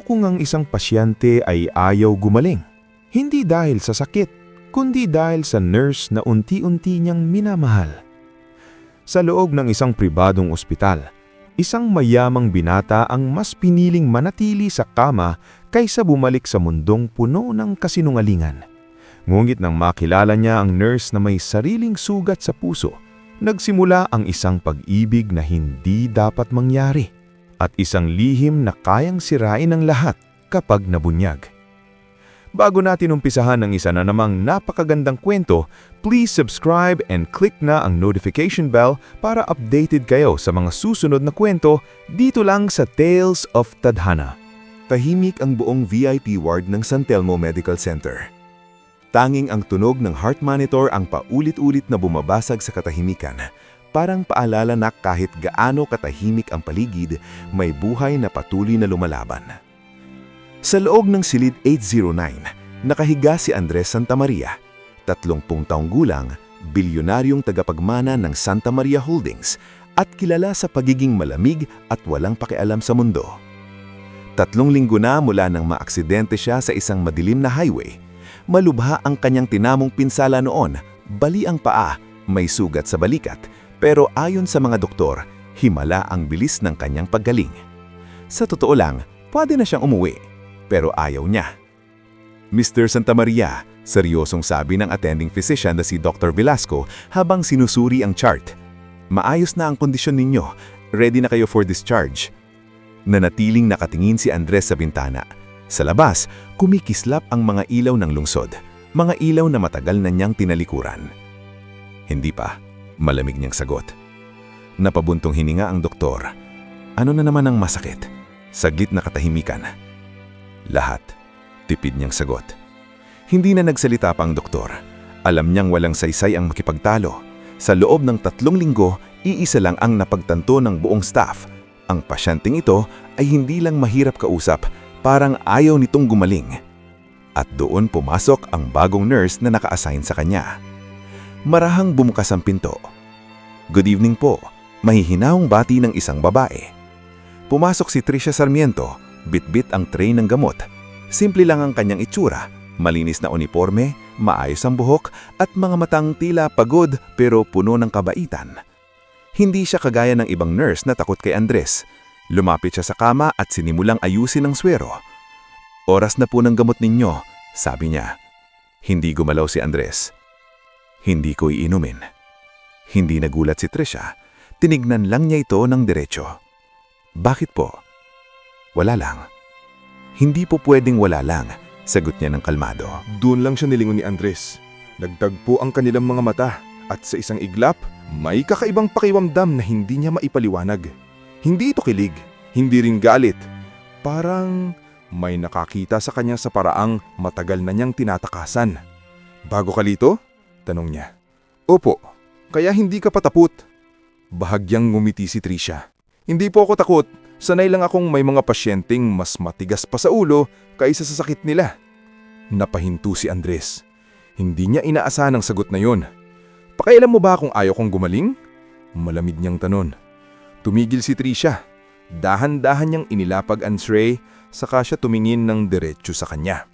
kung ang isang pasyente ay ayaw gumaling? Hindi dahil sa sakit, kundi dahil sa nurse na unti-unti niyang minamahal. Sa loob ng isang pribadong ospital, isang mayamang binata ang mas piniling manatili sa kama kaysa bumalik sa mundong puno ng kasinungalingan. Ngunit nang makilala niya ang nurse na may sariling sugat sa puso, nagsimula ang isang pag-ibig na hindi dapat mangyari at isang lihim na kayang sirain ang lahat kapag nabunyag. Bago natin umpisahan ng isa na namang napakagandang kwento, please subscribe and click na ang notification bell para updated kayo sa mga susunod na kwento dito lang sa Tales of Tadhana. Tahimik ang buong VIP ward ng San Telmo Medical Center. Tanging ang tunog ng heart monitor ang paulit-ulit na bumabasag sa katahimikan. Parang paalala na kahit gaano katahimik ang paligid, may buhay na patuloy na lumalaban. Sa loob ng silid 809, nakahiga si Andres Santamaria, 30 taong gulang, bilyonaryong tagapagmana ng Santa Maria Holdings at kilala sa pagiging malamig at walang pakialam sa mundo. 3 linggo na mula nang maaksidente siya sa isang madilim na highway. Malubha ang kanyang tinamong pinsala noon, bali ang paa, may sugat sa balikat, pero ayon sa mga doktor, himala ang bilis ng kanyang paggaling. Sa totoo lang, pwede na siyang umuwi. Pero ayaw niya. Mr. Santamaria, seryosong sabi ng attending physician na si Dr. Velasco habang sinusuri ang chart. Maayos na ang kondisyon ninyo. Ready na kayo for discharge. Nanatiling nakatingin si Andres sa bintana. Sa labas, kumikislap ang mga ilaw ng lungsod. Mga ilaw na matagal na niyang tinalikuran. Hindi pa. Malamig niyang sagot. Napabuntong hininga ang doktor. Ano na naman ang masakit? Saglit na katahimikan. Lahat. Tipid niyang sagot. Hindi na nagsalita pa ang doktor. Alam niyang walang saysay ang makipagtalo. Sa loob ng 3 linggo, iisa lang ang napagtanto ng buong staff. Ang pasyenteng ito ay hindi lang mahirap kausap, parang ayaw nitong gumaling. At doon pumasok ang bagong nurse na naka-assign sa kanya. Marahang bumukas ang pinto. Good evening po. Mahihinahong bati ng isang babae. Pumasok si Tricia Sarmiento. Bit-bit ang tray ng gamot. Simple lang ang kanyang itsura, malinis na uniforme, maayos ang buhok at mga matang tila pagod pero puno ng kabaitan. Hindi siya kagaya ng ibang nurse na takot kay Andres. Lumapit siya sa kama at sinimulang ayusin ang swero. Oras na po ng gamot ninyo, sabi niya. Hindi gumalaw si Andres. Hindi ko iinumin. Hindi nagulat si Tricia. Tinignan lang niya ito ng diretso. Bakit po? Wala lang. Hindi po pwedeng wala lang, sagot niya ng kalmado. Doon lang siya nilingon ni Andres. Nagtagpo ang kanilang mga mata at sa isang iglap, may kakaibang pakiramdam na hindi niya maipaliwanag. Hindi ito kilig, hindi rin galit. Parang may nakakita sa kanya sa paraang matagal na niyang tinatakasan. Bago ka lito? Tanong niya. Opo, kaya hindi ka patapot. Bahagyang ngumiti si Tricia. Hindi po ako takot. Sanay lang akong may mga pasyenteng mas matigas pa sa ulo kaysa sa sakit nila. Napahinto si Andres. Hindi niya inaasahan ang sagot na yon. Pakialam mo ba kung ayaw kong gumaling? Malamig niyang tanong. Tumigil si Tricia. Dahan-dahan niyang inilapag ang tray, saka siya tumingin ng diretsyo sa kanya.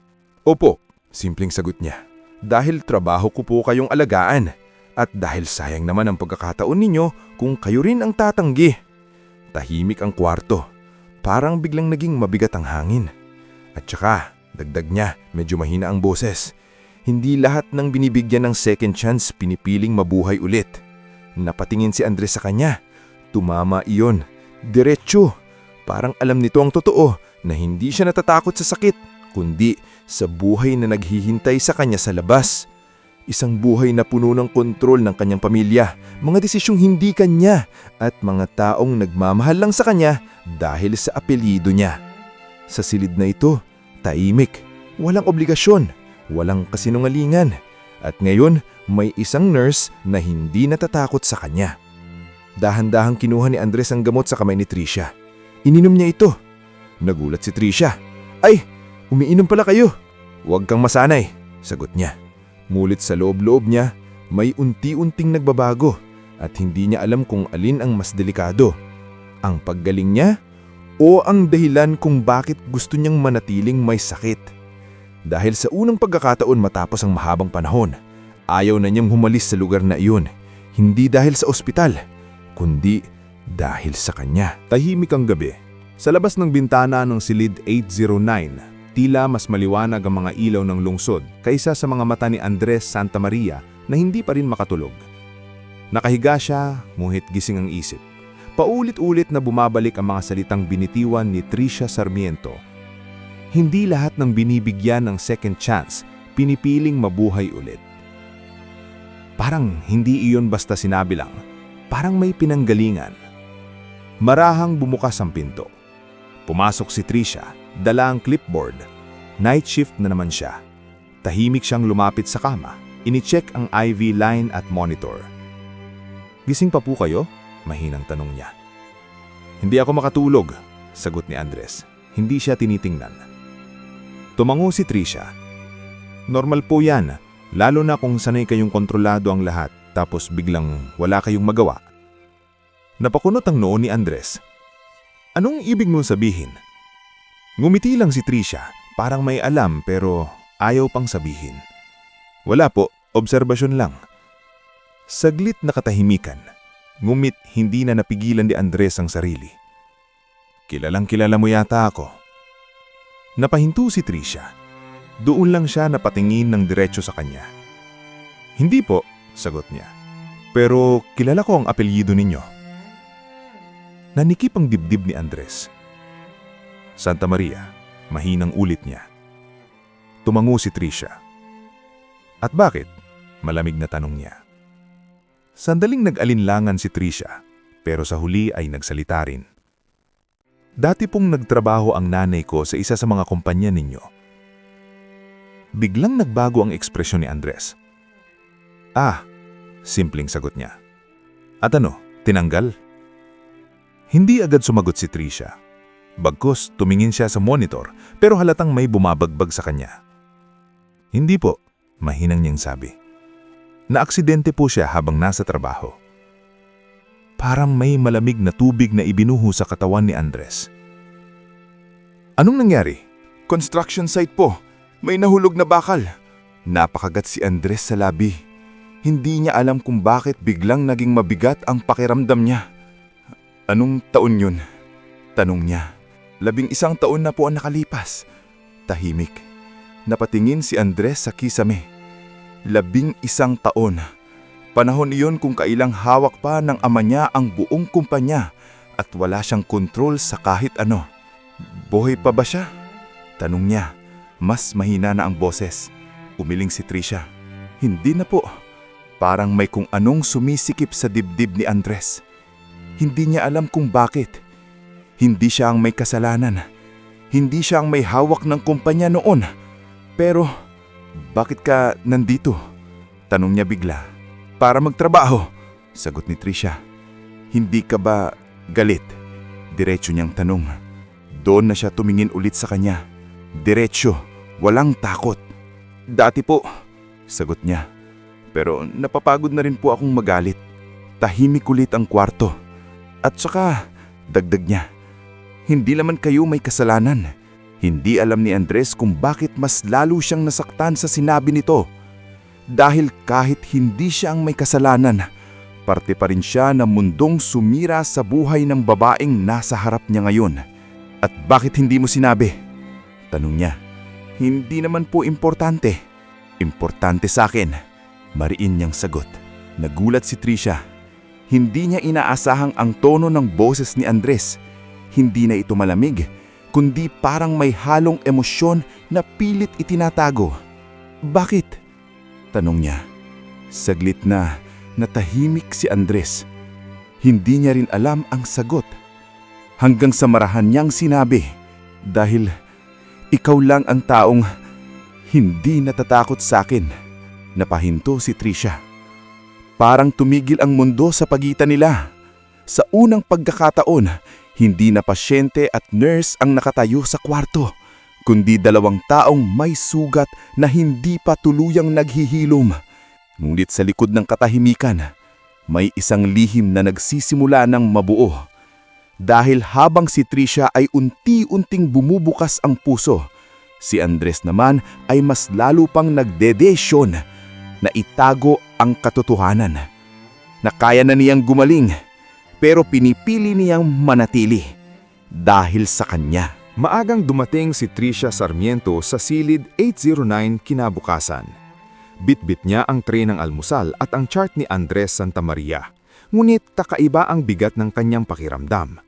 Opo, simpleng sagot niya. Dahil trabaho ko po kayong alagaan at dahil sayang naman ang pagkakataon ninyo kung kayo rin ang tatanggi. Tahimik ang kwarto. Parang biglang naging mabigat ang hangin. At saka, dagdag niya, medyo mahina ang boses. Hindi lahat ng binibigyan ng second chance pinipiling mabuhay ulit. Napatingin si Andres sa kanya. Tumama iyon. Diretso. Parang alam nito ang totoo na hindi siya natatakot sa sakit, kundi sa buhay na naghihintay sa kanya sa labas. Isang buhay na puno ng kontrol ng kanyang pamilya, mga desisyong hindi kanya, at mga taong nagmamahal lang sa kanya dahil sa apelyido niya. Sa silid na ito, tahimik, walang obligasyon, walang kasinungalingan, at ngayon may isang nurse na hindi natatakot sa kanya. Dahan-dahang kinuha ni Andres ang gamot sa kamay ni Tricia. Ininom niya ito. Nagulat si Tricia. Ay, umiinom pala kayo. Huwag kang masanay, sagot niya. Mulit sa loob-loob niya, may unti-unting nagbabago at hindi niya alam kung alin ang mas delikado. Ang paggaling niya o po ang dahilan kung bakit gusto niyang manatiling may sakit. Dahil sa unang pagkakataon matapos ang mahabang panahon, ayaw na niyang humalis sa lugar na iyon. Hindi dahil sa ospital, kundi dahil sa kanya. Tahimik ang gabi. Sa labas ng bintana ng silid 809, tila mas maliwanag ang mga ilaw ng lungsod kaysa sa mga mata ni Andres Santamaria na hindi pa rin makatulog. Nakahiga siya, ngunit gising ang isip. Paulit-ulit na bumabalik ang mga salitang binitiwan ni Tricia Sarmiento. Hindi lahat ng binibigyan ng second chance, pinipiling mabuhay ulit. Parang hindi iyon basta sinabi lang, parang may pinanggalingan. Marahang bumukas ang pinto. Pumasok si Tricia, dala ang clipboard. Night shift na naman siya. Tahimik siyang lumapit sa kama. Inicheck ang IV line at monitor. "Gising pa po kayo?" Mahinang tanong niya. "Hindi ako makatulog," sagot ni Andres. Hindi siya tinitingnan. Tumango si Tricia. "Normal po yan, lalo na kung sanay kayong kontrolado ang lahat tapos biglang wala kayong magawa." Napakunot ang noo ni Andres. "Anong ibig mong sabihin?" Ngumiti lang si Tricia, parang may alam pero ayaw pang sabihin. "Wala po, obserbasyon lang." Saglit na katahimikan. Ngumit hindi na napigilan ni Andres ang sarili. "Kilalang kilala mo yata ako." Napahinto si Tricia. Doon lang siya napatingin ng diretso sa kanya. "Hindi po," sagot niya. "Pero kilala ko ang apelyido ninyo." Nanikip ang dibdib ni Andres. "Santamaria," mahinang ulit niya. Tumango si Tricia. "At bakit?" Malamig na tanong niya. Sandaling nag-alinlangan si Tricia, pero sa huli ay nagsalita rin. "Dati pong nagtrabaho ang nanay ko sa isa sa mga kumpanya ninyo." Biglang nagbago ang ekspresyon ni Andres. "Ah," simpleng sagot niya. "At ano, tinanggal?" Hindi agad sumagot si Tricia. Bagkus tumingin siya sa monitor pero halatang may bumabagbag sa kanya. "Hindi po," mahinang niyang sabi. Naaksidente po siya habang nasa trabaho. Parang may malamig na tubig na ibinuho sa katawan ni Andres. "Anong nangyari?" Construction site po. May nahulog na bakal. Napakagat si Andres sa labi. Hindi niya alam kung bakit biglang naging mabigat ang pakiramdam niya. "Anong taon yun?" tanong niya. 11 taon na po ang nakalipas. Tahimik. Napatingin si Andres sa kisame. 11 taon. Panahon iyon kung kailang hawak pa ng ama niya ang buong kumpanya at wala siyang kontrol sa kahit ano. "Buhay pa ba siya?" tanong niya. Mas mahina na ang boses. Umiling si Tricia. "Hindi na po." Parang may kung anong sumisikip sa dibdib ni Andres. Hindi niya alam kung bakit. Hindi siya ang may kasalanan. Hindi siya ang may hawak ng kumpanya noon. Pero "Bakit ka nandito?" tanong niya bigla. "Para magtrabaho," sagot ni Tricia. "Hindi ka ba galit?" Diretso niyang tanong. Doon na siya tumingin ulit sa kanya. Diretso, walang takot. "Dati po," sagot niya. "Pero napapagod na rin po akong magalit." Tahimik ulit ang kwarto. At saka, dagdag niya, "Hindi naman kayo may kasalanan." Hindi alam ni Andres kung bakit mas lalo siyang nasaktan sa sinabi nito. Dahil kahit hindi siya ang may kasalanan, parte pa rin siya ng mundong sumira sa buhay ng babaeng nasa harap niya ngayon. "At bakit hindi mo sinabi?" tanong niya. "Hindi naman po importante." "Importante sa akin," mariin niyang sagot. Nagulat si Tricia. Hindi niya inaasahang ang tono ng boses ni Andres. Hindi na ito malamig, kundi parang may halong emosyon na pilit itinatago. "Bakit?" tanong niya. Saglit na natahimik si Andres. Hindi niya rin alam ang sagot. Hanggang sa marahan niyang sinabi, "Dahil ikaw lang ang taong hindi natatakot sa akin." Napahinto si Tricia. Parang tumigil ang mundo sa pagitan nila. Sa unang pagkakataon, hindi na pasyente at nurse ang nakatayo sa kwarto, kundi 2 taong may sugat na hindi pa tuluyang naghihilom. Ngunit sa likod ng katahimikan, may isang lihim na nagsisimula ng mabuo. Dahil habang si Trisha ay unti-unting bumubukas ang puso, si Andres naman ay mas lalo pang nagdedesyon na itago ang katotohanan. Na kaya na niyang gumaling, pero pinipili niyang manatili dahil sa kanya. Maagang dumating si Trisha Sarmiento sa silid 809 kinabukasan. Bitbit niya ang tray ng almusal at ang chart ni Andres Santamaria. Ngunit kakaiba ang bigat ng kanyang pakiramdam.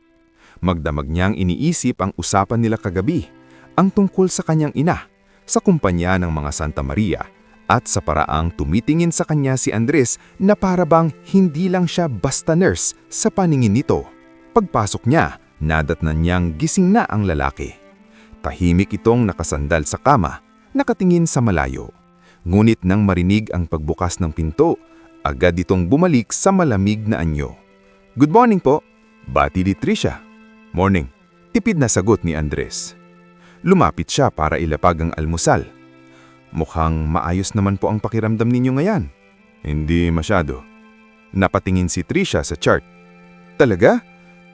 Magdamag niyang iniisip ang usapan nila kagabi, ang tungkol sa kanyang ina, sa kumpanya ng mga Santamaria, at sa paraang tumitingin sa kanya si Andres na parabang hindi lang siya basta nurse sa paningin nito. Pagpasok niya, nadatnan niyang gising na ang lalaki. Tahimik itong nakasandal sa kama, nakatingin sa malayo. Ngunit nang marinig ang pagbukas ng pinto, agad itong bumalik sa malamig na anyo. "Good morning po," bati ni Trisha. "Morning," tipid na sagot ni Andres. Lumapit siya para ilapag ang almusal. "Mukhang maayos naman po ang pakiramdam ninyo ngayon." "Hindi masyado." Napatingin si Trisha sa chart. "Talaga?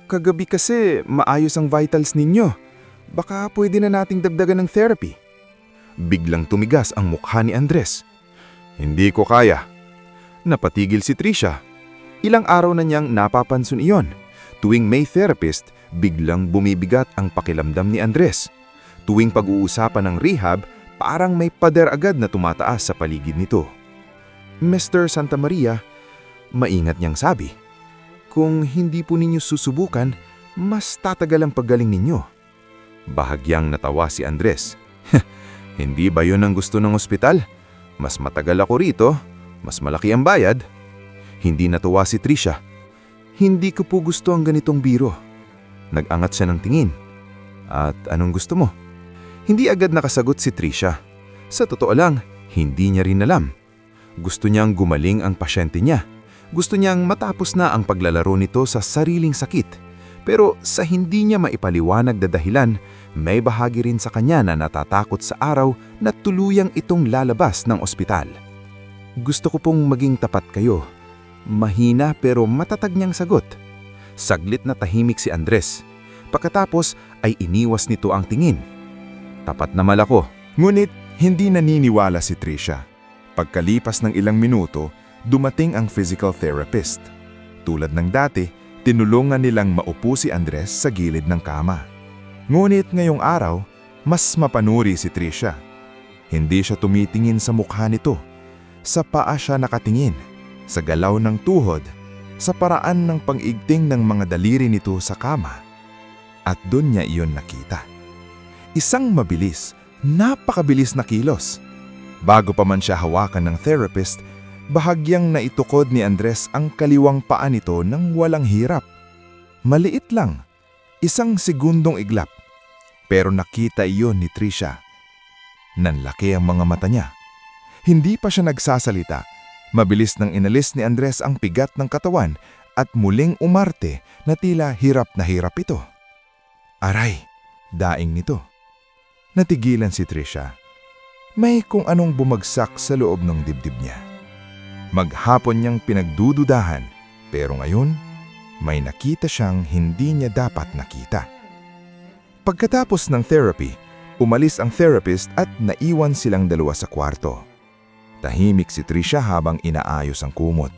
Kagabi kasi maayos ang vitals ninyo. Baka pwede na nating dagdagan ng therapy." Biglang tumigas ang mukha ni Andres. "Hindi ko kaya." Napatigil si Trisha. Ilang araw na niyang napapansin iyon. Tuwing may therapist, biglang bumibigat ang pakiramdam ni Andres. Tuwing pag-uusapan ng rehab, parang may pader agad na tumataas sa paligid nito. "Mr. Santamaria," maingat niyang sabi, "kung hindi po ninyo susubukan, mas tatagal ang paggaling ninyo." Bahagyang natawa si Andres. "Hindi ba yun ang gusto ng ospital? Mas matagal ako rito, mas malaki ang bayad." Hindi natuwa si Trisha. "Hindi ko po gusto ang ganitong biro." Nag-angat siya ng tingin. "At anong gusto mo?" Hindi agad nakasagot si Trisha. Sa totoo lang, hindi niya rin alam. Gusto niyang gumaling ang pasyente niya. Gusto niyang matapos na ang paglalaro nito sa sariling sakit. Pero sa hindi niya maipaliwanag na dahilan, may bahagi rin sa kanya na natatakot sa araw na tuluyang itong lalabas ng ospital. "Gusto ko pong maging tapat kayo." Mahina pero matatag niyang sagot. Saglit na tahimik si Andres. Pagkatapos ay iniwas nito ang tingin. "Tapat naman ako." Ngunit hindi naniniwala si Trisha. Pagkalipas ng ilang minuto, dumating ang physical therapist. Tulad ng dati, tinulungan nilang maupo si Andres sa gilid ng kama. Ngunit ngayong araw, mas mapanuri si Trisha. Hindi siya tumitingin sa mukha nito. Sa paa siya nakatingin, sa galaw ng tuhod, sa paraan ng pang-igting ng mga daliri nito sa kama. At doon niya iyon nakita. Isang mabilis, napakabilis na kilos. Bago pa man siya hawakan ng therapist, bahagyang naitukod ni Andres ang kaliwang paa nito nang walang hirap. Maliit lang, isang segundong iglap. Pero nakita iyon ni Trisha. Nanlaki ang mga mata niya. Hindi pa siya nagsasalita. Mabilis nang inalis ni Andres ang pigat ng katawan at muling umarte na tila hirap na hirap ito. "Aray!" daing nito. Natigilan si Trisha. May kung anong bumagsak sa loob ng dibdib niya. Maghapon niyang pinagdududahan, pero ngayon, may nakita siyang hindi niya dapat nakita. Pagkatapos ng therapy, umalis ang therapist at naiwan silang dalawa sa kwarto. Tahimik si Trisha habang inaayos ang kumot.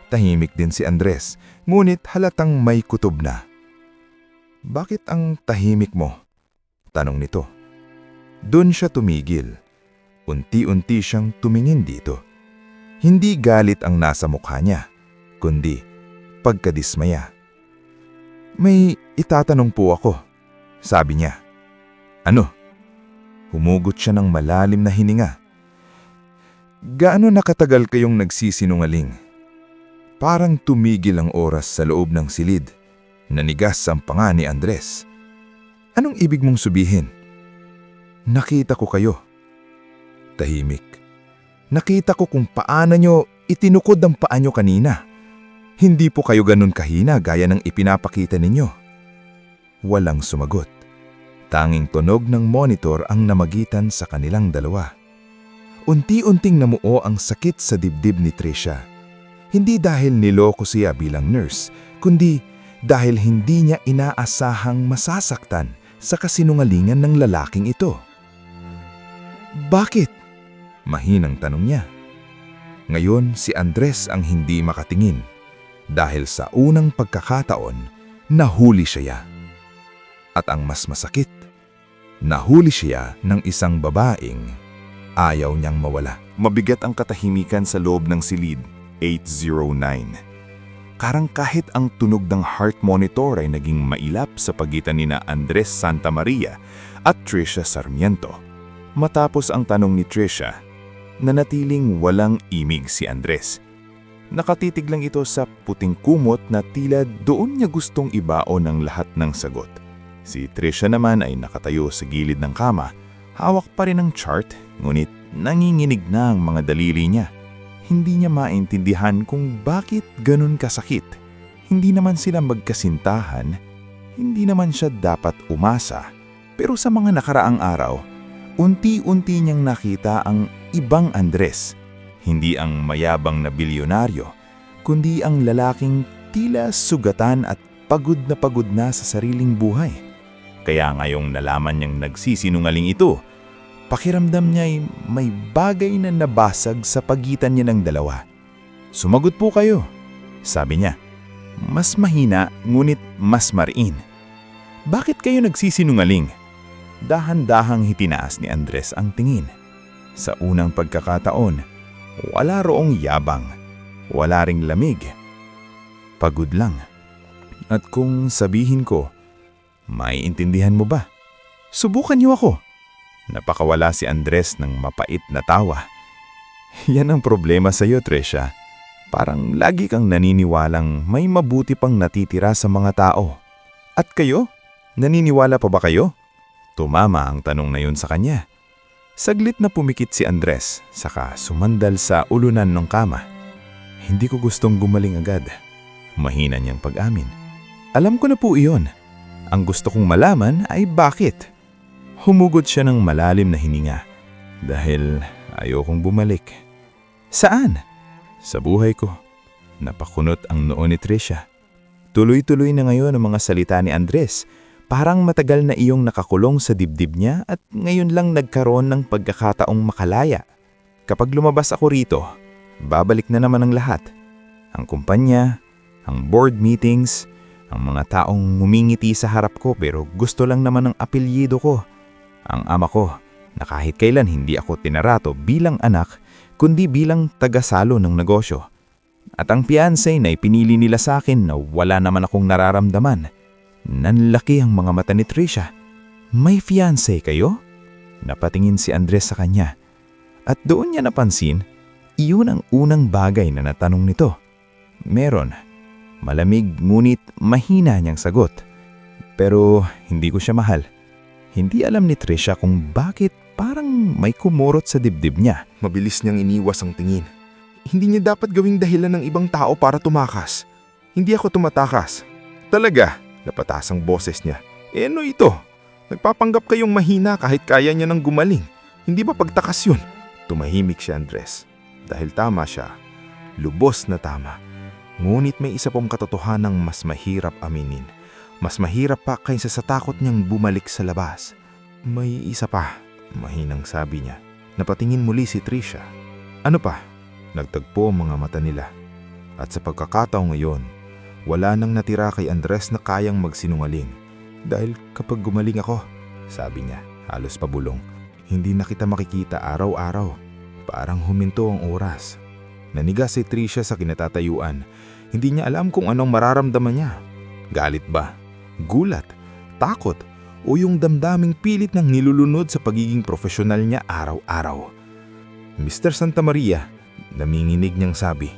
Tahimik din si Andres, ngunit halatang may kutob na. "Bakit ang tahimik mo?" tanong nito. Doon siya tumigil. Unti-unti siyang tumingin dito. Hindi galit ang nasa mukha niya, kundi pagkadismaya. "May itatanong po ako," sabi niya. "Ano?" Humugot siya ng malalim na hininga. "Gaano nakatagal kayong nagsisinungaling?" Parang tumigil ang oras sa loob ng silid. Nanigas ang panga ni Andres. "Anong ibig mong sabihin?" "Nakita ko kayo." Tahimik. "Nakita ko kung paano nyo itinukod ang paa nyo kanina. Hindi po kayo ganun kahina gaya ng ipinapakita ninyo." Walang sumagot. Tanging tunog ng monitor ang namagitan sa kanilang dalawa. Unti-unting namuo ang sakit sa dibdib ni Trisha. Hindi dahil niloko siya bilang nurse, kundi dahil hindi niya inaasahang masasaktan sa kasinungalingan ng lalaking ito. Bakit? Mahinang tanong niya. Ngayon si Andres ang hindi makatingin dahil sa unang pagkakataon nahuli siya. At ang mas masakit, nahuli siya ng isang babaeng ayaw niyang mawala. Mabigat ang katahimikan sa loob ng silid 809. Karang kahit ang tunog ng heart monitor ay naging mailap sa pagitan nina Andres Santamaria at Trisha Sarmiento. Matapos ang tanong ni Trisha, nanatiling walang imig si Andres. Nakatitig lang ito sa puting kumot na tila doon niya gustong ibaon ang lahat ng sagot. Si Trisha naman ay nakatayo sa gilid ng kama, hawak pa rin ang chart, ngunit nanginginig na ang mga daliri niya. Hindi niya maintindihan kung bakit ganun kasakit. Hindi naman sila magkasintahan, hindi naman siya dapat umasa. Pero sa mga nakaraang araw, unti-unti niyang nakita ang ibang Andres. Hindi ang mayabang na bilyonaryo, kundi ang lalaking tila sugatan at pagod na sa sariling buhay. Kaya ngayong nalaman niyang nagsisinungaling ito, pakiramdam niya ay may bagay na nabasag sa pagitan niya ng dalawa. Sumagot po kayo, sabi niya. Mas mahina ngunit mas mariin. Bakit kayo nagsisinungaling? Dahan-dahang hitinaas ni Andres ang tingin. Sa unang pagkakataon, wala roong yabang, wala ring lamig. Pagod lang. At kung sabihin ko, maiintindihan mo ba? Subukan niyo ako. Napakawala si Andres ng mapait na tawa. Yan ang problema sa iyo, Trisha. Parang lagi kang naniniwalang may mabuti pang natitira sa mga tao. At kayo? Naniniwala pa ba kayo? Tumama ang tanong na yun sa kanya. Saglit na pumikit si Andres, saka sumandal sa ulunan ng kama. Hindi ko gustong gumaling agad. Mahina niyang pag-amin. Alam ko na po iyon. Ang gusto kong malaman ay bakit. Humugod siya ng malalim na hininga dahil ayokong bumalik. Saan? Sa buhay ko. Napakunot ang noo ni Trisha. Tuloy-tuloy na ngayon ang mga salita ni Andres. Parang matagal na iyong nakakulong sa dibdib niya at ngayon lang nagkaroon ng pagkakataong makalaya. Kapag lumabas ako rito, babalik na naman ang lahat. Ang kumpanya, ang board meetings, ang mga taong ngumingiti sa harap ko pero gusto lang naman ng apelyido ko. Ang ama ko na kahit kailan hindi ako tinarato bilang anak kundi bilang tagasalo ng negosyo. At ang fiancé na ipinili nila sa akin na wala naman akong nararamdaman. Nanlaki ang mga mata ni Trisha. May fiancé kayo? Napatingin si Andres sa kanya. At doon niya napansin, iyon ang unang bagay na natanong nito. Meron. Malamig ngunit mahina niyang sagot. Pero hindi ko siya mahal. Hindi alam ni Trisha kung bakit parang may kumurot sa dibdib niya. Mabilis niyang iniwas ang tingin. Hindi niya dapat gawing dahilan ng ibang tao para tumakas. Hindi ako tumatakas. Talaga, napatas ang boses niya. Ano ito? Nagpapanggap kayong mahina kahit kaya niya nang gumaling. Hindi ba pagtakas yun? Tumahimik si Andres. Dahil tama siya. Lubos na tama. Ngunit may isa pong katotohanang mas mahirap aminin. Mas mahirap pa kaysa sa takot niyang bumalik sa labas. May isa pa, mahinang sabi niya. Napatingin muli si Trisha. Ano pa? Nagtagpo ang mga mata nila. At sa pagkakataong ngayon, wala nang natira kay Andres na kayang magsinungaling. Dahil kapag gumaling ako, sabi niya, halos pabulong, hindi na kita makikita araw-araw. Parang huminto ang oras. Naniga si Trisha sa kinatatayuan. Hindi niya alam kung anong mararamdaman niya. Galit ba? Gulat? Takot? O yung damdaming pilit ng nilulunod sa pagiging profesional niya araw-araw? Mr. Santamaria, naminginig niyang sabi.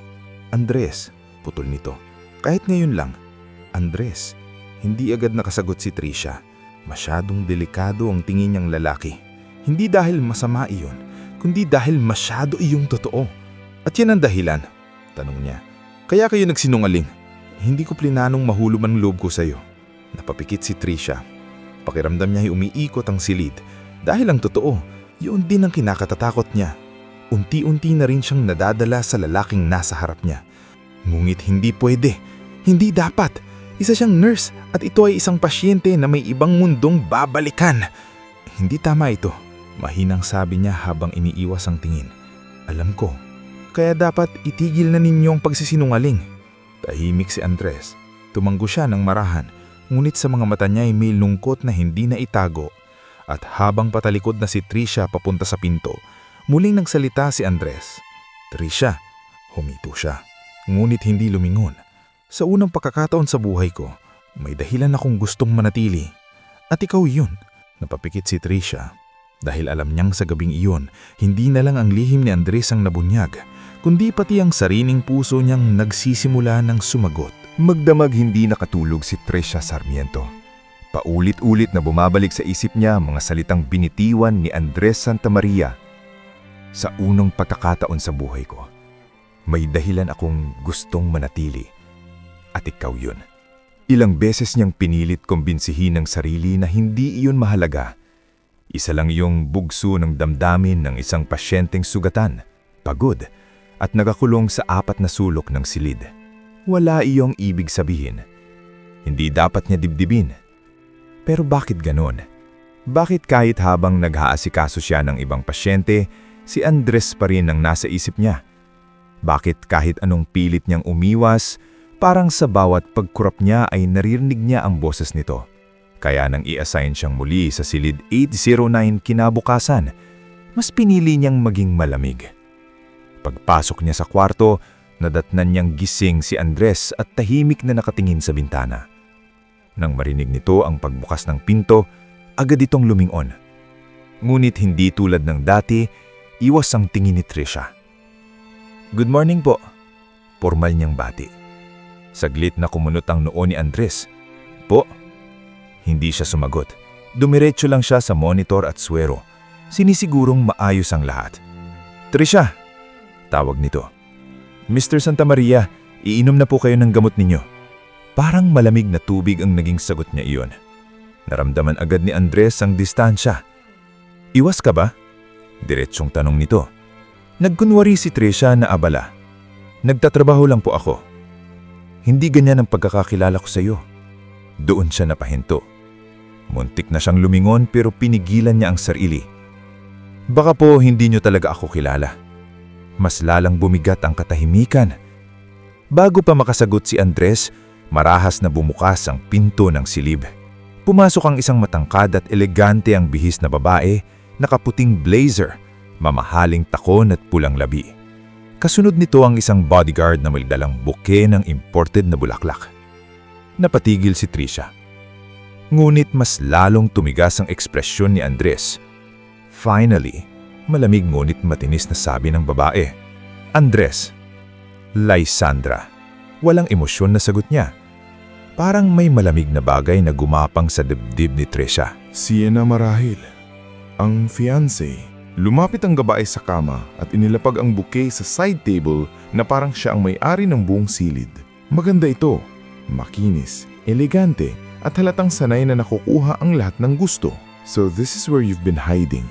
Andres, putol nito. Kahit ngayon lang. Andres, hindi agad nakasagot si Trisha. Masyadong delikado ang tingin niyang lalaki. Hindi dahil masama iyon, kundi dahil masyado iyong totoo. At yan ang dahilan, tanong niya. Kaya kayo nagsinungaling. Hindi ko plinanong mahulog ang loob ko sa'yo. Napapikit si Trisha. Pakiramdam niya ay umiikot ang silid. Dahil ang totoo, yun din ang kinakatatakot niya. Unti-unti na rin siyang nadadala sa lalaking nasa harap niya. Ngunit hindi pwede. Hindi dapat. Isa siyang nurse at ito ay isang pasyente na may ibang mundong babalikan. Hindi tama ito, mahinang sabi niya habang iniiwas ang tingin. Alam ko, kaya dapat itigil na ninyo ang pagsisinungaling. Tahimik si Andres. Tumanggo siya ng marahan, ngunit sa mga mata niya ay may lungkot na hindi na itago. At habang patalikod na si Trisha papunta sa pinto, muling nagsalita si Andres. Trisha, humito siya, ngunit hindi lumingon. Sa unang pagkakataon sa buhay ko, may dahilan akong gustong manatili. At ikaw yun, napapikit si Trisha. Dahil alam niyang sa gabing iyon, hindi na lang ang lihim ni Andres ang nabunyag, kundi pati ang sariling puso niyang nagsisimula ng sumagot. Magdamag hindi nakatulog si Trisha Sarmiento. Paulit-ulit na bumabalik sa isip niya mga salitang binitiwan ni Andres Santamaria. Sa unang pagkakataon sa buhay ko, may dahilan akong gustong manatili. At ikaw yun. Ilang beses niyang pinilit kumbinsihin ng sarili na hindi iyon mahalaga. Isa lang yung bugso ng damdamin ng isang pasyenteng sugatan, pagod, at nagakulong sa 4 na sulok ng silid. Wala iyong ibig sabihin. Hindi dapat niya dibdibin. Pero bakit ganon? Bakit kahit habang naghaasikaso siya ng ibang pasyente, si Andres pa rin ang nasa isip niya? Bakit kahit anong pilit niyang umiwas, parang sa bawat pagkurap niya ay naririnig niya ang boses nito? Kaya nang i-assign siyang muli sa silid 809 kinabukasan, mas pinili niyang maging malamig. Pagpasok niya sa kwarto, nadatnan niyang gising si Andres at tahimik na nakatingin sa bintana. Nang marinig nito ang pagbukas ng pinto, agad itong lumingon. Ngunit hindi tulad ng dati, iwas ang tingin ni Trisha. "Good morning po," pormal niyang bati. Saglit na kumunot ang noo ni Andres. "Po?" Hindi siya sumagot. Dumiretso lang siya sa monitor at swero. Sinisigurong maayos ang lahat. "Trisha," tawag nito. "Mr. Santamaria, iinom na po kayo ng gamot ninyo." Parang malamig na tubig ang naging sagot niya iyon. Naramdaman agad ni Andres ang distansya. "Iwas ka ba?" Diretsong tanong nito. Nagkunwari si Trisha na abala. "Nagtatrabaho lang po ako." "Hindi ganyan ang pagkakakilala ko sa iyo." Doon siya napahinto. Muntik na siyang lumingon pero pinigilan niya ang sarili. "Baka po hindi niyo talaga ako kilala." Mas lalang bumigat ang katahimikan. Bago pa makasagot si Andres, marahas na bumukas ang pinto ng silib. Pumasok ang isang matangkad at elegante ang bihis na babae, nakaputing blazer, mamahaling takon at pulang labi. Kasunod nito ang isang bodyguard na may dalang buke ng imported na bulaklak. Napatigil si Trisha. Ngunit mas lalong tumigas ang ekspresyon ni Andres. Finally, malamig ngunit matinis na sabi ng babae. "Andres." "Lysandra." Walang emosyon na sagot niya. Parang may malamig na bagay na gumapang sa dibdib ni Trisha. Sienna marahil. Ang fiancé. Lumapit ang babae sa kama at inilapag ang bouquet sa side table na parang siya ang may-ari ng buong silid. Maganda ito. Makinis, elegante, at halatang sanay na nakukuha ang lahat ng gusto. "So this is where you've been hiding,"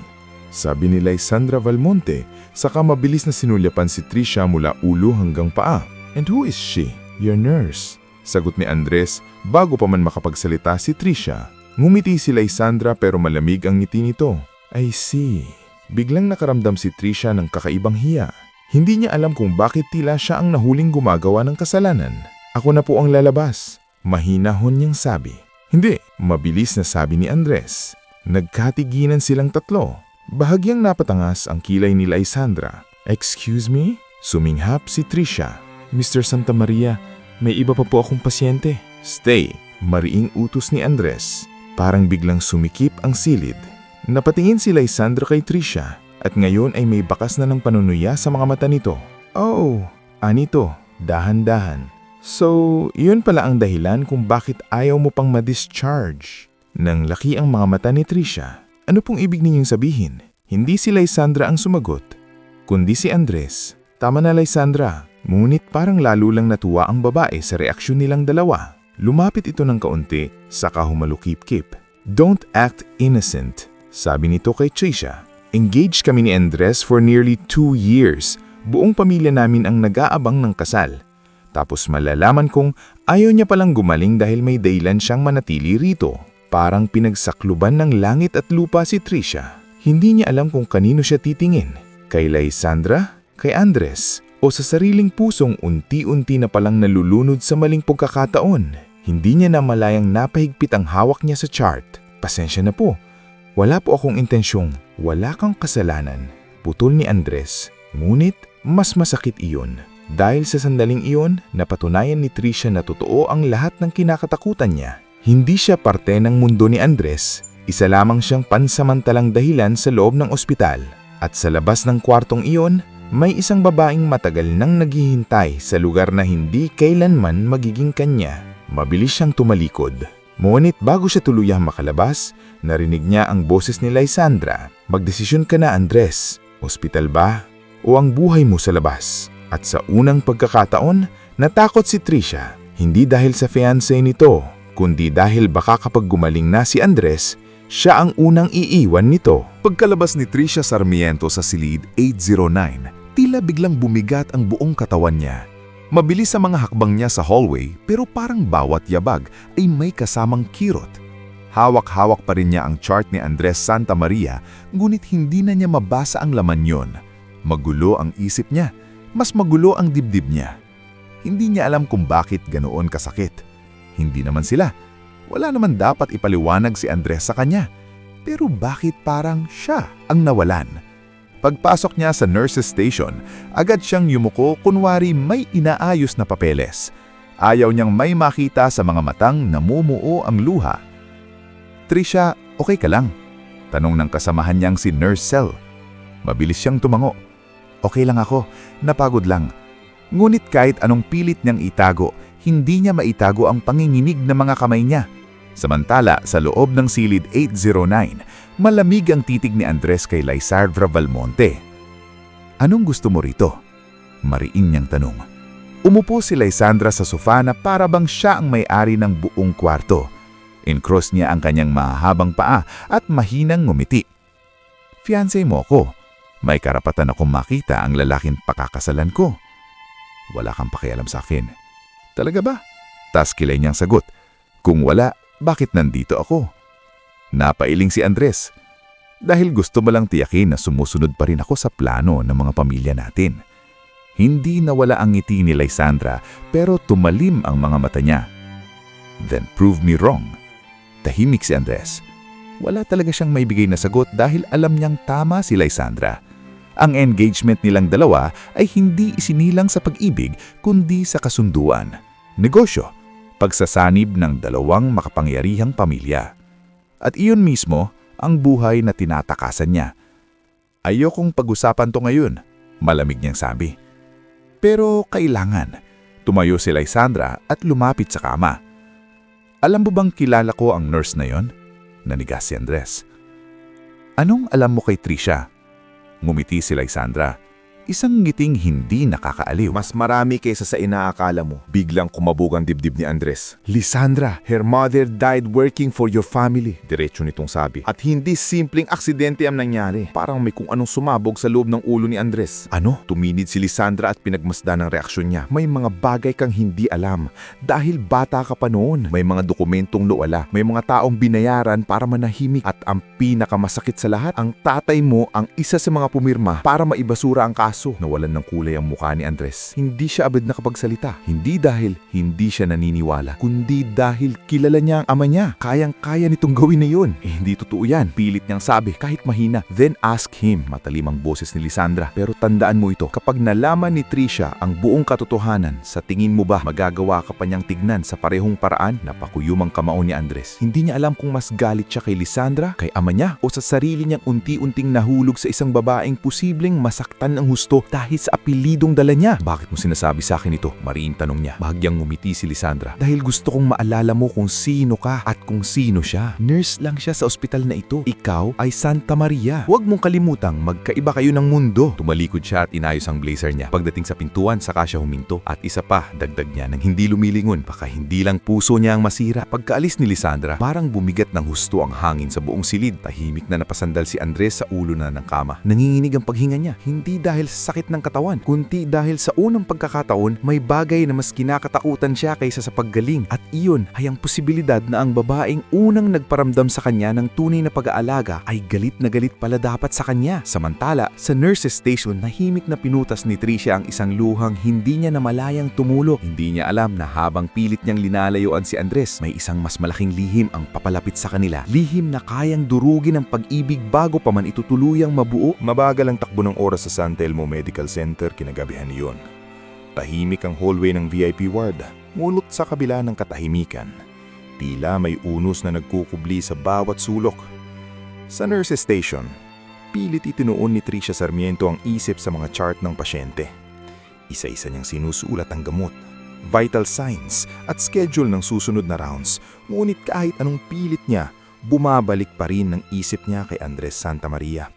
sabi ni Lysandra Valmonte, saka mabilis na sinulyapan si Trisha mula ulo hanggang paa. "And who is she?" "Your nurse," sagot ni Andres bago pa man makapagsalita si Trisha. Ngumiti si Lysandra pero malamig ang ngiti nito. "I see." Biglang nakaramdam si Trisha ng kakaibang hiya. Hindi niya alam kung bakit tila siya ang nahuling gumagawa ng kasalanan. "Ako na po ang lalabas," mahinahon niyang sabi. "Hindi," mabilis na sabi ni Andres. Nagkatiginan silang tatlo. Bahagyang napatangas ang kilay ni Lysandra. "Excuse me?" Suminghap si Trisha. "Mr. Santamaria, may iba pa po akong pasyente." "Stay," mariing utos ni Andres. Parang biglang sumikip ang silid. Napatingin si Lysandra kay Trisha at ngayon ay may bakas na ng panunuya sa mga mata nito. "Oh, anito, dahan-dahan. So, yun pala ang dahilan kung bakit ayaw mo pang ma-discharge." Nang laki ang mga mata ni Trisha, "Ano pong ibig ninyong sabihin?" Hindi si Lysandra ang sumagot, kundi si Andres. "Tama na, Lysandra." Ngunit parang lalo lang natuwa ang babae sa reaksyon nilang dalawa. Lumapit ito ng kaunti, saka humalukip-kip. "Don't act innocent," sabi nito kay Trisha. "Engaged kami ni Andres for nearly 2 years. Buong pamilya namin ang nag-aabang ng kasal. Tapos malalaman kong ayaw niya palang gumaling dahil may dahilan siyang manatili rito. Parang pinagsakluban ng langit at lupa si Trisha. Hindi niya alam kung kanino siya titingin. Kay Lysandra, kay Andres, o sa sariling pusong unti-unti na palang nalulunod sa maling pagkakataon. Hindi niya namalayang napahigpit ang hawak niya sa chart. Pasensya na po. Wala po akong intensyong wala kang kasalanan. Putol ni Andres. Ngunit mas masakit iyon. Dahil sa sandaling iyon, napatunayan ni Trisha na totoo ang lahat ng kinakatakutan niya. Hindi siya parte ng mundo ni Andres, isa lamang siyang pansamantalang dahilan sa loob ng ospital. At sa labas ng kwartong iyon, may isang babaeng matagal nang naghihintay sa lugar na hindi kailanman magiging kanya. Mabilis siyang tumalikod. Ngunit bago siya tuluyang makalabas, narinig niya ang boses ni Lysandra. Magdesisyon ka na, Andres. Ospital ba? O ang buhay mo sa labas? At sa unang pagkakataon, natakot si Trisha. Hindi dahil sa fiancé nito, kundi dahil baka kapag gumaling na si Andres, siya ang unang iiwan nito. Pagkalabas ni Trisha Sarmiento sa silid 809, tila biglang bumigat ang buong katawan niya. Mabilis sa mga hakbang niya sa hallway pero parang bawat yabag ay may kasamang kirot. Hawak-hawak pa rin niya ang chart ni Andres Santamaria, ngunit hindi na niya mabasa ang laman yon. Magulo ang isip niya. Mas magulo ang dibdib niya. Hindi niya alam kung bakit ganoon kasakit. Hindi naman sila. Wala naman dapat ipaliwanag si Andres sa kanya. Pero bakit parang siya ang nawalan? Pagpasok niya sa nurse's station, agad siyang yumuko kunwari may inaayos na papeles. Ayaw niyang may makita sa mga matang namumuo ang luha. Trisha, okay ka lang? Tanong ng kasamahan niyang si Nurse Cel. Mabilis siyang tumango. Okay lang ako, napagod lang. Ngunit kahit anong pilit niyang itago, hindi niya maitago ang panginginig ng mga kamay niya. Samantala, sa loob ng silid 809, malamig ang titig ni Andres kay Lysandra Valmonte. Anong gusto mo rito? Mariin niyang tanong. Umupo si Lysandra sa sofa na para bang siya ang may-ari ng buong kwarto. In-cross niya ang kanyang mahabang paa at mahinang ngumiti. Fiancé mo ako. May karapatan akong makita ang lalaking pakakasalan ko. Wala kang pakialam sa akin. Talaga ba? Tas kilay niyang sagot. Kung wala, bakit nandito ako? Napailing si Andres. Dahil gusto mo lang tiyakin na sumusunod pa rin ako sa plano ng mga pamilya natin. Hindi nawala ang ngiti ni Lysandra pero tumalim ang mga mata niya. Then prove me wrong. Tahimik si Andres. Wala talaga siyang maibigay na sagot dahil alam niyang tama si Lysandra. Ang engagement nilang dalawa ay hindi isinilang sa pag-ibig kundi sa kasunduan. Negosyo, pagsasanib ng dalawang makapangyarihang pamilya. At iyon mismo ang buhay na tinatakasan niya. Ayokong pag-usapan to ngayon, malamig niyang sabi. Pero kailangan. Tumayo si Lysandra at lumapit sa kama. Alam mo bang kilala ko ang nurse na yon? Nanigas si Andres. Anong alam mo kay Trisha? Ngumiti si Lysandra. Isang ngiting hindi nakakaaliw. Mas marami kaysa sa inaakala mo. Biglang kumabog ang dibdib ni Andres. Lysandra, her mother died working for your family. Diretso nitong sabi. At hindi simpleng aksidente ang nangyari. Parang may kung anong sumabog sa loob ng ulo ni Andres. Ano? Tuminid si Lysandra at pinagmasdan ang reaksyon niya. May mga bagay kang hindi alam. Dahil bata ka pa noon. May mga dokumentong loala. May mga taong binayaran para manahimik. At ang pinakamasakit sa lahat, ang tatay mo ang isa sa mga pumirma para maibasura ang kaso. Nawalan ng kulay ang mukha ni Andres. Hindi siya abad nakapagsalita. Hindi dahil hindi siya naniniwala, kundi dahil kilala niya ang ama niya. Kayang-kaya nitong gawin na yun. Hindi totoo yan. Pilit niyang sabi kahit mahina. Then ask him. Matalim ang boses ni Lysandra. Pero tandaan mo ito. Kapag nalaman ni Trisha ang buong katotohanan, sa tingin mo ba magagawa ka pa niyang tignan sa parehong paraan? Napakuyumang kamao ni Andres. Hindi niya alam kung mas galit siya kay Lysandra, kay ama niya, o sa sarili niyang unti-unting nahulog sa isang babaeng posibleng masaktan ng husto dahil sa apelidong dala niya. Bakit mo sinasabi sa akin ito? Mariing tanong niya. Bahagyang ngumiti si Lysandra. Dahil gusto kong maalala mo kung sino ka at kung sino siya. Nurse lang siya sa ospital na ito. Ikaw ay Santa Maria. Huwag mong kalimutang magkaiba kayo ng mundo. Tumalikod siya at inayos ang blazer niya. Pagdating sa pintuan, saka siya huminto. At isa pa, dagdag niya nang hindi lumilingon. Baka hindi lang puso niya ang masira. Pagkaalis ni Lysandra, parang bumigat ng husto ang hangin sa buong silid. Tahimik na napasandal si Andres sa ulo na ng kama. Nanginginig ang paghinga niya. Hindi dahil sa sakit ng katawan, kundi dahil sa unang pagkakataon may bagay na mas kinakatakutan siya kaysa sa paggaling, at iyon ay ang posibilidad na ang babaeng unang nagparamdam sa kanya ng tunay na pag-aalaga ay galit na galit pala dapat sa kanya. Samantala, sa nurse's station, nahimik na pinutas ni Tricia ang isang luhang hindi niya namalayang tumulo. Hindi niya alam na habang pilit niyang linalayuan si Andres, may isang mas malaking lihim ang papalapit sa kanila. Lihim na kayang durugin ang pag-ibig bago pa man ito tuluyang mabuo. Mabagal ang takbo ng oras sa San Telmo Medical Center kinagabihan niyon. Tahimik ang hallway ng VIP ward, ngunit sa kabila ng katahimikan, tila may unos na nagkukubli sa bawat sulok. Sa nurse's station, pilit itinuon ni Tricia Sarmiento ang isip sa mga chart ng pasyente. Isa-isa niyang sinusulat ang gamot, vital signs at schedule ng susunod na rounds, ngunit kahit anong pilit niya, bumabalik pa rin ng isip niya kay Andres Santamaria.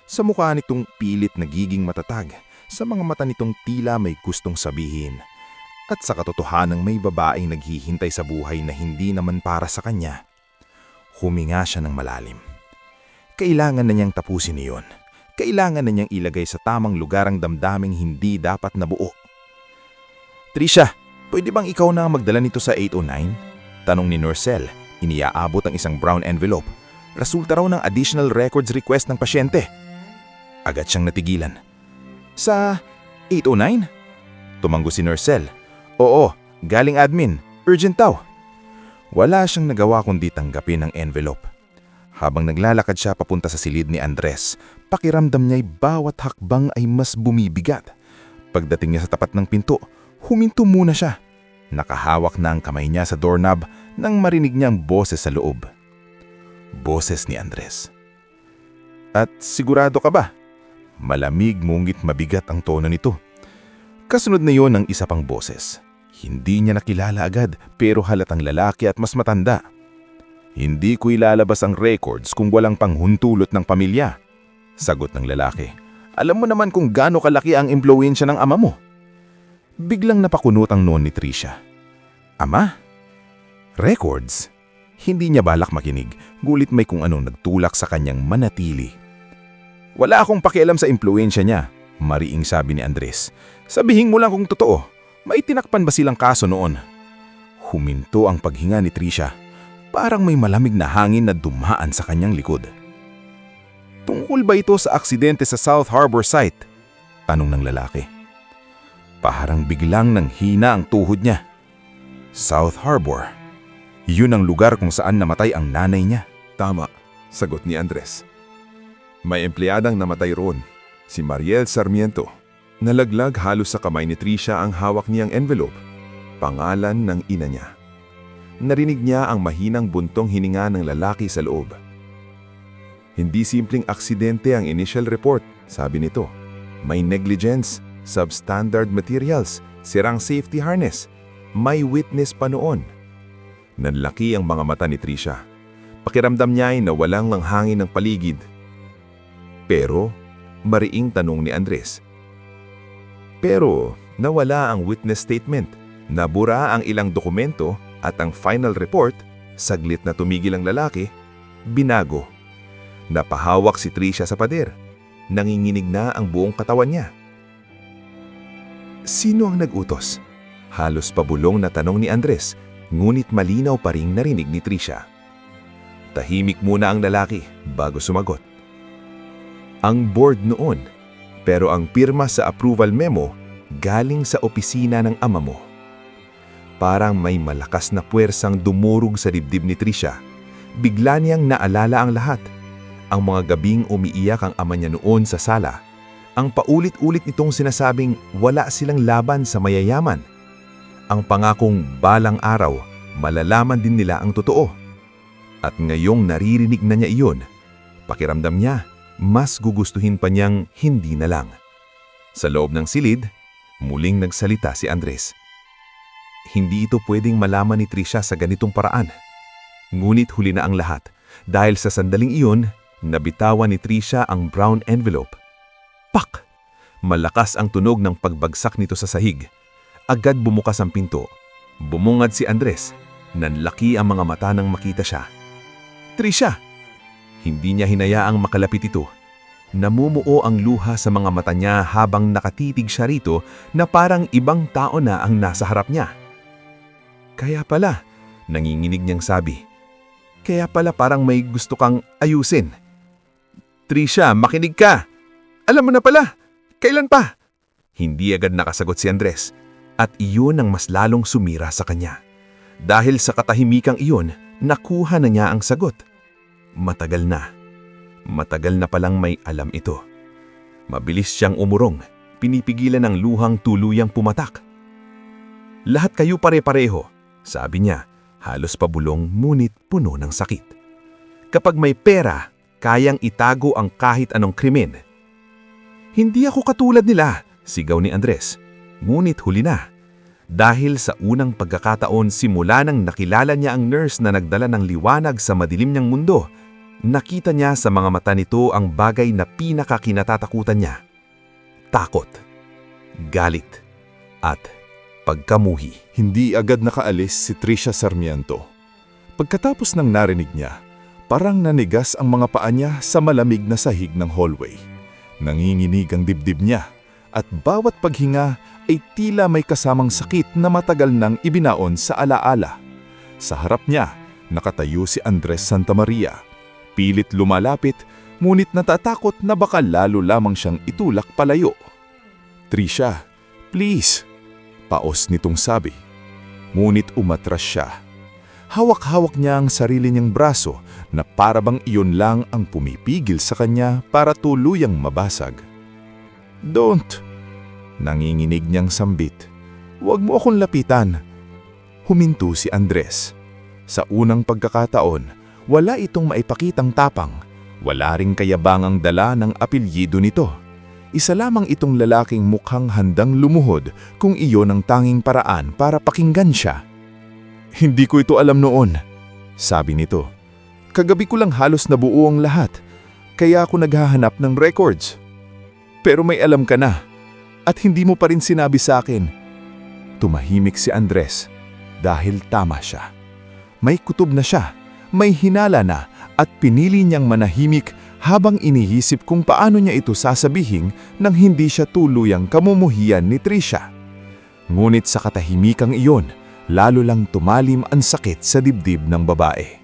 Sa mukha nitong pilit nagiging matatag, sa mga mata nitong tila may gustong sabihin. At sa katotohanang may babaeng naghihintay sa buhay na hindi naman para sa kanya. Huminga siya ng malalim. Kailangan na niyang tapusin iyon. Kailangan na niyang ilagay sa tamang lugar ang damdaming hindi dapat nabuo. Tricia, pwede bang ikaw na magdala nito sa 809? Tanong ni Norcel, iniaabot ang isang brown envelope. Resulta raw ng additional records request ng pasyente. Agad siyang natigilan. Sa 809? Tumanggo si Norcel. Oo, galing admin. Urgent daw. Wala siyang nagawa kundi tanggapin ang envelope. Habang naglalakad siya papunta sa silid ni Andres, pakiramdam niya'y bawat hakbang ay mas bumibigat. Pagdating niya sa tapat ng pinto, huminto muna siya. Nakahawak na ang kamay niya sa doorknob nang marinig niyang boses sa loob. Boses ni Andres. At sigurado ka ba? Malamig ngunit mabigat ang tono nito. Kasunod na yon ang isa pang boses. Hindi niya nakilala agad pero halatang lalaki at mas matanda. Hindi ko ilalabas ang records kung walang panghuntulot ng pamilya. Sagot ng lalaki. Alam mo naman kung gaano kalaki ang impluwensya ng ama mo. Biglang napakunot ang noon ni Tricia. Ama? Records? Hindi niya balak makinig, gulit may kung anong nagtulak sa kanyang manatili. Wala akong pakialam sa impluwensya niya, mariing sabi ni Andres. Sabihin mo lang kung totoo, may tinakpan ba silang kaso noon? Huminto ang paghinga ni Tricia. Parang may malamig na hangin na dumaan sa kanyang likod. Tungkol ba ito sa aksidente sa South Harbor site? Tanong ng lalaki. Parang biglang nanghina ang tuhod niya. South Harbor. Yun ang lugar kung saan namatay ang nanay niya. Tama, sagot ni Andres. May empleyadang namatay roon, si Mariel Sarmiento. Nalaglag halos sa kamay ni Tricia ang hawak niyang envelope, pangalan ng ina niya. Narinig niya ang mahinang buntong hininga ng lalaki sa loob. Hindi simpleng aksidente ang initial report, sabi nito. May negligence, substandard materials, sirang safety harness, may witness pa noon. Nanlaki ang mga mata ni Tricia. Pakiramdam niya ay nawalang ng hangin ng paligid. Pero, mariing tanong ni Andres. Pero, nawala ang witness statement, nabura ang ilang dokumento at ang final report, saglit na tumigil ang lalaki, binago. Napahawak si Tricia sa pader, nanginginig na ang buong katawan niya. Sino ang nag-utos? Halos pabulong na tanong ni Andres, ngunit malinaw pa ring narinig ni Tricia. Tahimik muna ang lalaki bago sumagot. Ang board noon, pero ang pirma sa approval memo galing sa opisina ng ama mo. Parang may malakas na puwersang dumurog sa dibdib ni Tricia. Bigla niyang naalala ang lahat. Ang mga gabing umiiyak ang ama niya noon sa sala. Ang paulit-ulit nitong sinasabing wala silang laban sa mayayaman. Ang pangakong balang araw, malalaman din nila ang totoo. At ngayong naririnig na niya iyon, pakiramdam niya, mas gugustuhin pa niyang hindi na lang. Sa loob ng silid, muling nagsalita si Andres. Hindi ito pwedeng malaman ni Tricia sa ganitong paraan. Ngunit huli na ang lahat dahil sa sandaling iyon, nabitawan ni Tricia ang brown envelope. Pak! Malakas ang tunog ng pagbagsak nito sa sahig. Agad bumukas ang pinto. Bumungad si Andres. Nanlaki ang mga mata nang makita siya. Tricia! Hindi niya hinayaang makalapit ito. Namumuo ang luha sa mga mata niya habang nakatitig siya rito na parang ibang tao na ang nasa harap niya. Kaya pala, nanginginig niyang sabi. Kaya pala parang may gusto kang ayusin. Trisha, makinig ka! Alam mo na pala! Kailan pa? Hindi agad nakasagot si Andres at iyon ang mas lalong sumira sa kanya. Dahil sa katahimikang iyon, nakuha na niya ang sagot. Matagal na. Matagal na palang may alam ito. Mabilis siyang umurong, pinipigilan ng luhang tuluyang pumatak. Lahat kayo pare-pareho, sabi niya, halos pabulong ngunit puno ng sakit. Kapag may pera, kayang itago ang kahit anong krimen. Hindi ako katulad nila, sigaw ni Andres. Ngunit huli na. Dahil sa unang pagkakataon simula nang nakilala niya ang nurse na nagdala ng liwanag sa madilim niyang mundo, nakita niya sa mga mata nito ang bagay na pinakakinatatakutan niya. Takot, galit, at pagkamuhi. Hindi agad nakaalis si Trisha Sarmiento. Pagkatapos ng narinig niya, parang nanigas ang mga paa niya sa malamig na sahig ng hallway. Nanginginig ang dibdib niya at bawat paghinga ay tila may kasamang sakit na matagal nang ibinaon sa alaala. Sa harap niya, nakatayo si Andres Santamaria. Pilit lumalapit, ngunit natatakot na baka lalo lamang siyang itulak palayo. Trisha, please, paos nitong sabi. Ngunit umatras siya. Hawak-hawak niya ang sarili niyang braso na parabang iyon lang ang pumipigil sa kanya para tuluyang mabasag. Don't! Nanginginig niyang sambit. Huwag mo akong lapitan. Huminto si Andres. Sa unang pagkakataon, wala itong maipakitang tapang. Wala ring kayabangang dala ng apelyido nito. Isa lamang itong lalaking mukhang handang lumuhod kung iyon ang tanging paraan para pakinggan siya. Hindi ko ito alam noon, sabi nito. Kagabi ko lang halos nabuo ang lahat, kaya ako naghahanap ng records. Pero may alam ka na, at hindi mo pa rin sinabi sa akin. Tumahimik si Andres dahil tama siya. May kutob na siya, may hinala na, at pinili niyang manahimik habang iniisip kung paano niya ito sasabihin nang hindi siya tuluyang kamumuhian ni Trisha. Ngunit sa katahimikang iyon, lalo lang tumalim ang sakit sa dibdib ng babae.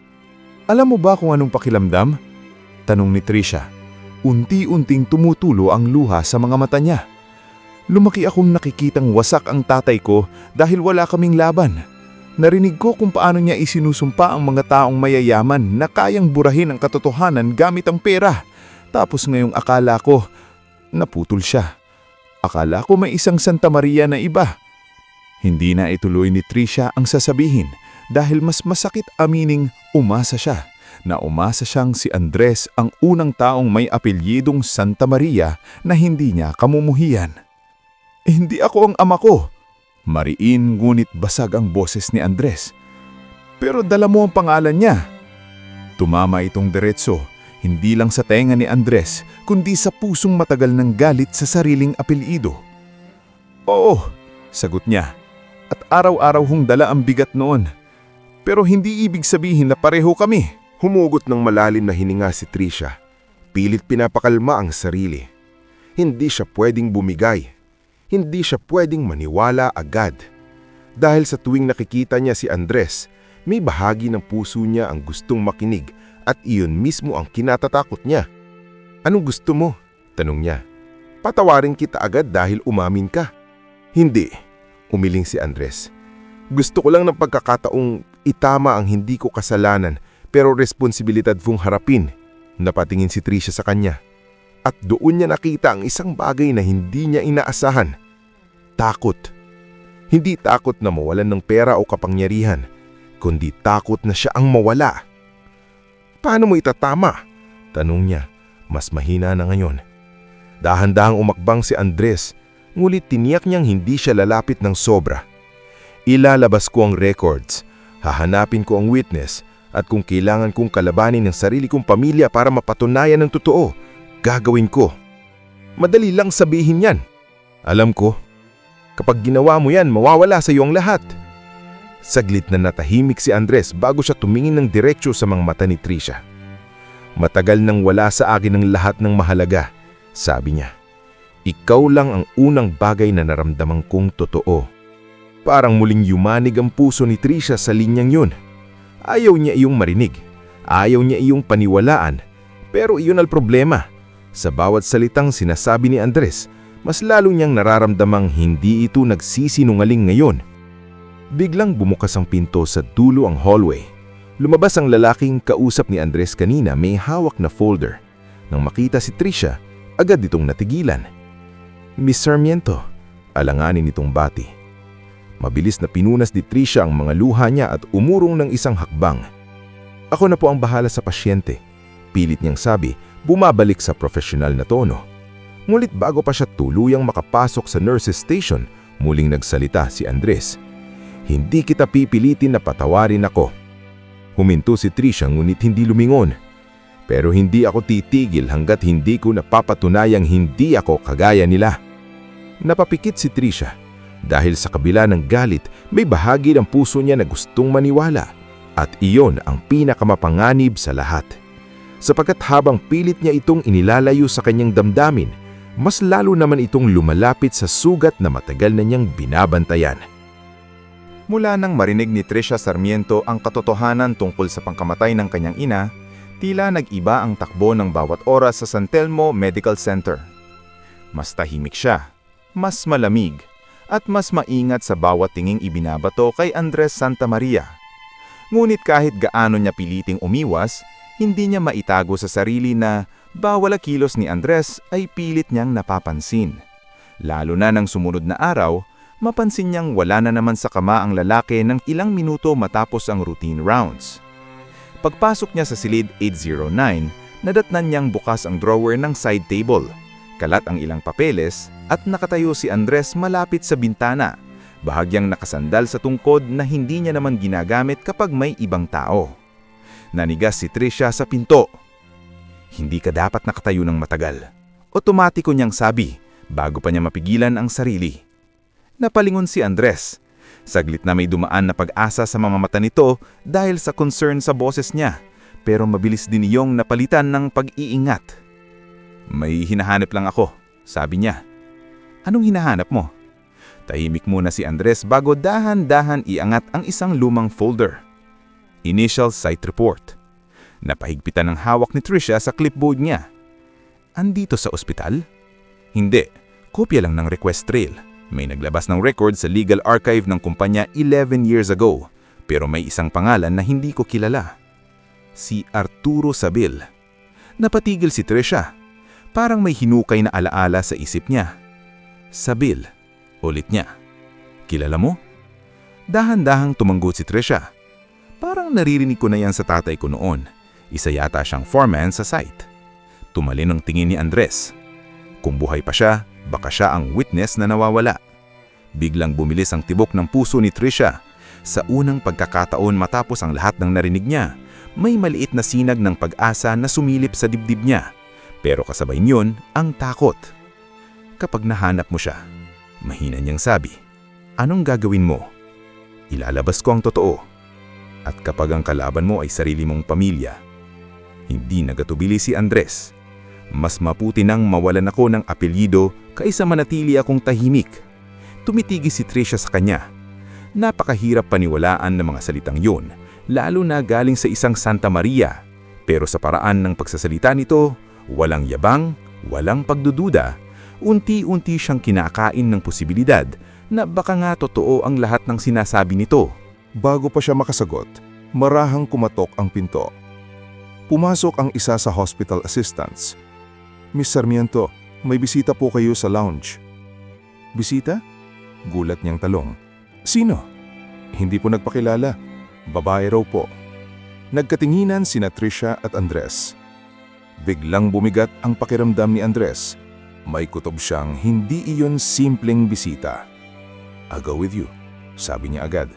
Alam mo ba kung anong pakiramdam? Tanong ni Trisha. Unti-unting tumutulo ang luha sa mga mata niya. Lumaki akong nakikitang wasak ang tatay ko dahil wala kaming laban. Narinig ko kung paano niya isinusumpa ang mga taong mayayaman na kayang burahin ang katotohanan gamit ang pera. Tapos ngayong akala ko, naputol siya. Akala ko may isang Santa Maria na iba. Hindi na ituloy ni Trisha ang sasabihin dahil mas masakit amining umasa siya. Na umasa siyang si Andres ang unang taong may apelyidong Santa Maria na hindi niya kamumuhian. Hindi ako ang ama ko. Mariin ngunit basag ang boses ni Andres. Pero dala mo ang pangalan niya. Tumama itong diretso, hindi lang sa tenga ni Andres, kundi sa pusong matagal ng galit sa sariling apelyido. Oo, sagot niya. At araw-araw hong dala ang bigat noon. Pero hindi ibig sabihin na pareho kami. Humugot ng malalim na hininga si Trisha. Pilit pinapakalma ang sarili. Hindi siya pwedeng bumigay. Hindi siya pwedeng maniwala agad. Dahil sa tuwing nakikita niya si Andres, may bahagi ng puso niya ang gustong makinig at iyon mismo ang kinatatakot niya. Anong gusto mo? Tanong niya. Patawarin kita agad dahil umamin ka. Hindi, umiling si Andres. Gusto ko lang ng pagkakataong itama ang hindi ko kasalanan pero responsibilidad kong harapin. Napatingin si Trisha sa kanya. At doon niya nakita ang isang bagay na hindi niya inaasahan. Takot. Hindi takot na mawalan ng pera o kapangyarihan, kundi takot na siya ang mawala. Paano mo itatama? Tanong niya, mas mahina na ngayon. Dahan-dahang umakbang si Andres, ngulit tiniyak niyang hindi siya lalapit ng sobra. Ilalabas ko ang records, hahanapin ko ang witness, at kung kailangan kong kalabanin ang sarili kong pamilya para mapatunayan ng totoo, gagawin ko. Madali lang sabihin yan. Alam ko, kapag ginawa mo yan, mawawala sa iyo ang lahat. Saglit na natahimik si Andres bago siya tumingin ng diretsyo sa mga mata ni Trisha. Matagal nang wala sa akin ang lahat ng mahalaga, sabi niya. Ikaw lang ang unang bagay na naramdaman kong totoo. Parang muling yumanig ang puso ni Trisha sa linyang yun. Ayaw niya iyong marinig. Ayaw niya iyong paniwalaan. Pero iyon ang problema. Sa bawat salitang sinasabi ni Andres, mas lalo niyang nararamdamang hindi ito nagsisinungaling ngayon. Biglang bumukas ang pinto sa dulo ang hallway. Lumabas ang lalaking kausap ni Andres kanina, may hawak na folder. Nang makita si Trisha, agad itong natigilan. Miss Sarmiento, alanganin itong bati. Mabilis na pinunas ni Trisha ang mga luha niya at umurong ng isang hakbang. Ako na po ang bahala sa pasyente, pilit niyang sabi, bumabalik sa profesional na tono. Ngunit bago pa siya tuluyang makapasok sa nurse's station, muling nagsalita si Andres. Hindi kita pipilitin na patawarin ako. Huminto si Trisha ngunit hindi lumingon. Pero hindi ako titigil hanggat hindi ko napapatunayang hindi ako kagaya nila. Napapikit si Trisha. Dahil sa kabila ng galit, may bahagi ng puso niya na gustong maniwala. At iyon ang pinakamapanganib sa lahat. Sapagkat habang pilit niya itong inilalayo sa kanyang damdamin, mas lalo naman itong lumalapit sa sugat na matagal na niyang binabantayan. Mula nang marinig ni Trisha Sarmiento ang katotohanan tungkol sa pangkamatay ng kanyang ina, tila nag-iba ang takbo ng bawat oras sa San Telmo Medical Center. Mas tahimik siya, mas malamig, at mas maingat sa bawat tinging ibinabato kay Andres Santamaria. Ngunit kahit gaano niya piliting umiwas, hindi niya maitago sa sarili na bawal kilos ni Andres ay pilit niyang napapansin. Lalo na nang sumunod na araw, mapansin niyang wala na naman sa kama ang lalaki ng ilang minuto matapos ang routine rounds. Pagpasok niya sa silid 809, nadatnan niyang bukas ang drawer ng side table, kalat ang ilang papeles at nakatayo si Andres malapit sa bintana, bahagyang nakasandal sa tungkod na hindi niya naman ginagamit kapag may ibang tao. Nanigas si Trisha sa pinto. Hindi ka dapat nakatayo ng matagal. Otomatiko niyang sabi bago pa niya mapigilan ang sarili. Napalingon si Andres. Saglit na may dumaan na pag-asa sa mga mata nito dahil sa concern sa boses niya, pero mabilis din iyong napalitan ng pag-iingat. May hinahanap lang ako, sabi niya. Anong hinahanap mo? Tahimik muna si Andres bago dahan-dahan iangat ang isang lumang folder. Initial site report. Napahigpitan ng hawak ni Trisha sa clipboard niya. Andito sa ospital? Hindi, kopya lang ng request trail. May naglabas ng record sa legal archive ng kumpanya 11 years ago, pero may isang pangalan na hindi ko kilala. Si Arturo Sabil. Napatigil si Trisha. Parang may hinukay na alaala sa isip niya. Sabil. Ulit niya. Kilala mo? Dahan-dahang tumanggo si Trisha. Parang naririnig ko na yan sa tatay ko noon. Isa yata siyang foreman sa site. Tumalin ang tingin ni Andres. Kung buhay pa siya, baka siya ang witness na nawawala. Biglang bumilis ang tibok ng puso ni Trisha. Sa unang pagkakataon matapos ang lahat ng narinig niya, may maliit na sinag ng pag-asa na sumilip sa dibdib niya. Pero kasabay niyon ang takot. Kapag nahanap mo siya, mahina niyang sabi, anong gagawin mo? Ilalabas ko ang totoo. At kapag ang kalaban mo ay sarili mong pamilya, hindi nagatubili si Andres. Mas maputi nang mawalan ako ng apelyido kaysa manatili akong tahimik. Tumitigis si Trisha sa kanya. Napakahirap paniwalaan ng mga salitang yun, lalo na galing sa isang Santa Maria. Pero sa paraan ng pagsasalita nito, walang yabang, walang pagdududa, unti-unti siyang kinakain ng posibilidad na baka nga totoo ang lahat ng sinasabi nito. Bago pa siya makasagot, marahang kumatok ang pinto. Pumasok ang isa sa hospital assistants. Miss Sarmiento, may bisita po kayo sa lounge. Bisita? Gulat niyang talong. Sino? Hindi po nagpakilala. Babae raw po. Nagkatinginan sina Trisha at Andres. Biglang bumigat ang pakiramdam ni Andres. May kutob siyang hindi iyon simpleng bisita. I'll go with you, sabi niya agad.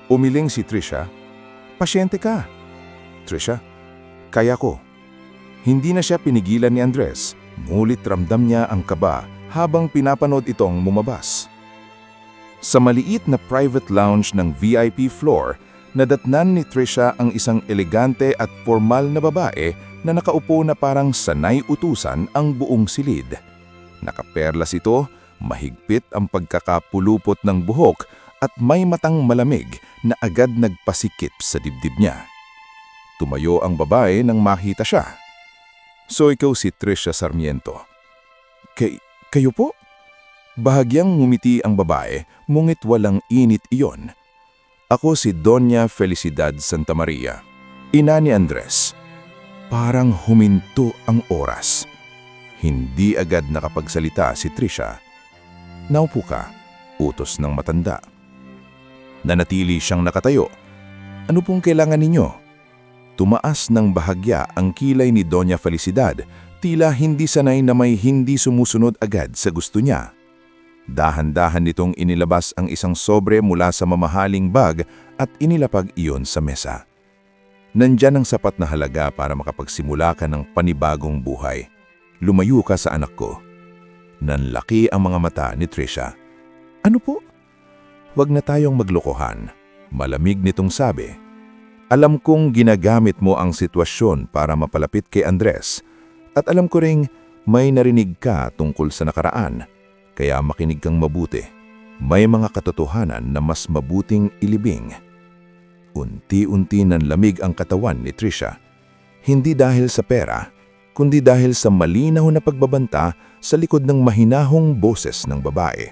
Umiling si Trisha. Pasyente ka. Trisha, kaya ko. Hindi na siya pinigilan ni Andres, ngunit ramdam niya ang kaba habang pinapanood itong lumabas. Sa maliit na private lounge ng VIP floor, Nadatnan ni Trisha ang isang elegante at formal na babae na nakaupo na parang sanay utusan ang buong silid. Nakaperlas ito, mahigpit ang pagkakapulupot ng buhok at may matang malamig na agad nagpasikip sa dibdib niya. Tumayo ang babae nang makita siya. So ikaw si Trisha Sarmiento. Kayo po? Bahagyang ngumiti ang babae, ngunit walang init iyon. Ako si Doña Felicidad Santa Maria, ina ni Andres. Parang huminto ang oras. Hindi agad nakapagsalita si Trisha. Naupo ka, utos ng matanda. Nanatili siyang nakatayo. Ano pong kailangan ninyo? Tumaas ng bahagya ang kilay ni Doña Felicidad, tila hindi sanay na may hindi sumusunod agad sa gusto niya. Dahan-dahan nitong inilabas ang isang sobre mula sa mamahaling bag at inilapag iyon sa mesa. Nandyan ang sapat na halaga para makapagsimula ka ng panibagong buhay. Lumayo ka sa anak ko. Nanlaki ang mga mata ni Trisha. Ano po? Huwag na tayong maglokohan. Malamig nitong sabi. Alam kong ginagamit mo ang sitwasyon para mapalapit kay Andres. At alam ko ring may narinig ka tungkol sa nakaraan. Kaya makinig kang mabuti. May mga katotohanan na mas mabuting ilibing. Unti-unti nanlamig ang katawan ni Trisha. Hindi dahil sa pera, kundi dahil sa malinaw na pagbabanta sa likod ng mahinahong boses ng babae.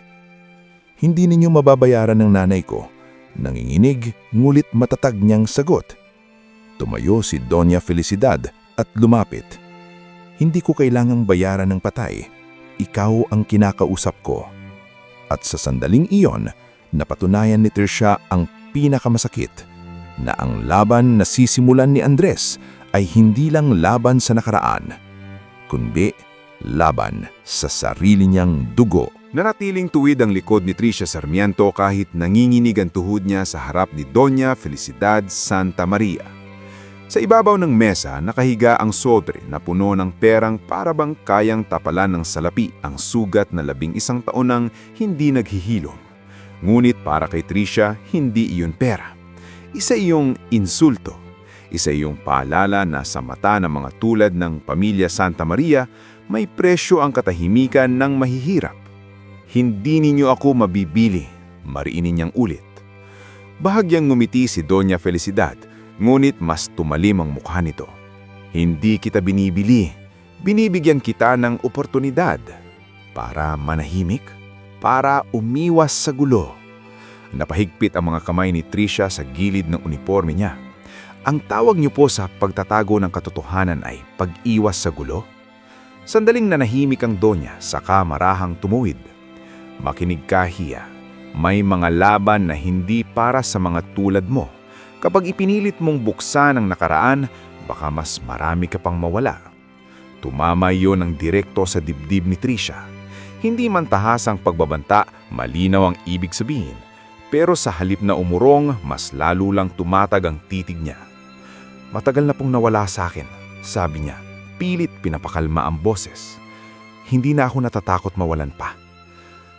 Hindi ninyo mababayaran ng nanay ko. Nanginginig, ngulit matatag niyang sagot. Tumayo si Doña Felicidad at lumapit. Hindi ko kailangang bayaran ng patay. Ikaw ang kinakausap ko. At sa sandaling iyon, napatunayan ni Trisha ang pinakamasakit, na ang laban na sisimulan ni Andres ay hindi lang laban sa nakaraan, kundi laban sa sarili niyang dugo. Nanatiling tuwid ang likod ni Trisha Sarmiento kahit nanginginig ang tuhod niya sa harap ni Doña Felicidad Santa Maria. Sa ibabaw ng mesa, nakahiga ang sobre na puno ng perang para bang kayang tapalan ng salapi ang sugat na 11 taon nang hindi naghihilom. Ngunit para kay Trisha, hindi iyon pera. Isa iyong insulto. Isa iyong paalala na sa mata ng mga tulad ng pamilya Santa Maria, may presyo ang katahimikan ng mahihirap. Hindi ninyo ako mabibili, mariinin niyang ulit. Bahagyang ngumiti si Doña Felicidad, ngunit mas tumalim ang mukha nito. Hindi kita binibili, binibigyan kita ng oportunidad. Para manahimik, para umiwas sa gulo. Napahigpit ang mga kamay ni Trisha sa gilid ng uniforme niya. Ang tawag niyo po sa pagtatago ng katotohanan ay pag-iwas sa gulo? Sandaling nanahimik ang Donya, saka marahang tumuwid. Makinig ka, Hiya. May mga laban na hindi para sa mga tulad mo. Kapag ipinilit mong buksan ang nakaraan, baka mas marami ka pang mawala. Tumama iyon ng direkto sa dibdib ni Trisha. Hindi man tahasang pagbabanta, malinaw ang ibig sabihin. Pero sa halip na umurong, mas lalo lang tumatag ang titig niya. Matagal na pong nawala sa akin, sabi niya. Pilit pinapakalma ang boses. Hindi na ako natatakot mawalan pa.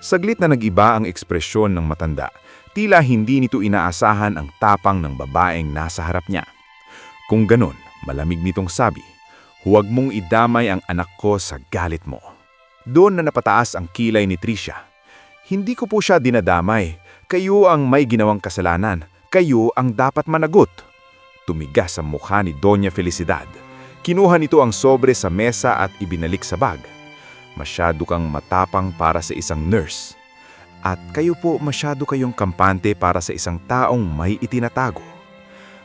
Saglit na nag-iba ang ekspresyon ng matanda. Tila hindi nito inaasahan ang tapang ng babaeng nasa harap niya. Kung ganon, malamig nitong sabi, huwag mong idamay ang anak ko sa galit mo. Doon na napataas ang kilay ni Trisha. Hindi ko po siya dinadamay. Kayo ang may ginawang kasalanan. Kayo ang dapat managot. Tumigas ang mukha ni Doña Felicidad. Kinuha nito ang sobre sa mesa at ibinalik sa bag. Masyado kang matapang para sa isang nurse. At kayo po masyado kayong kampante para sa isang taong may itinatago.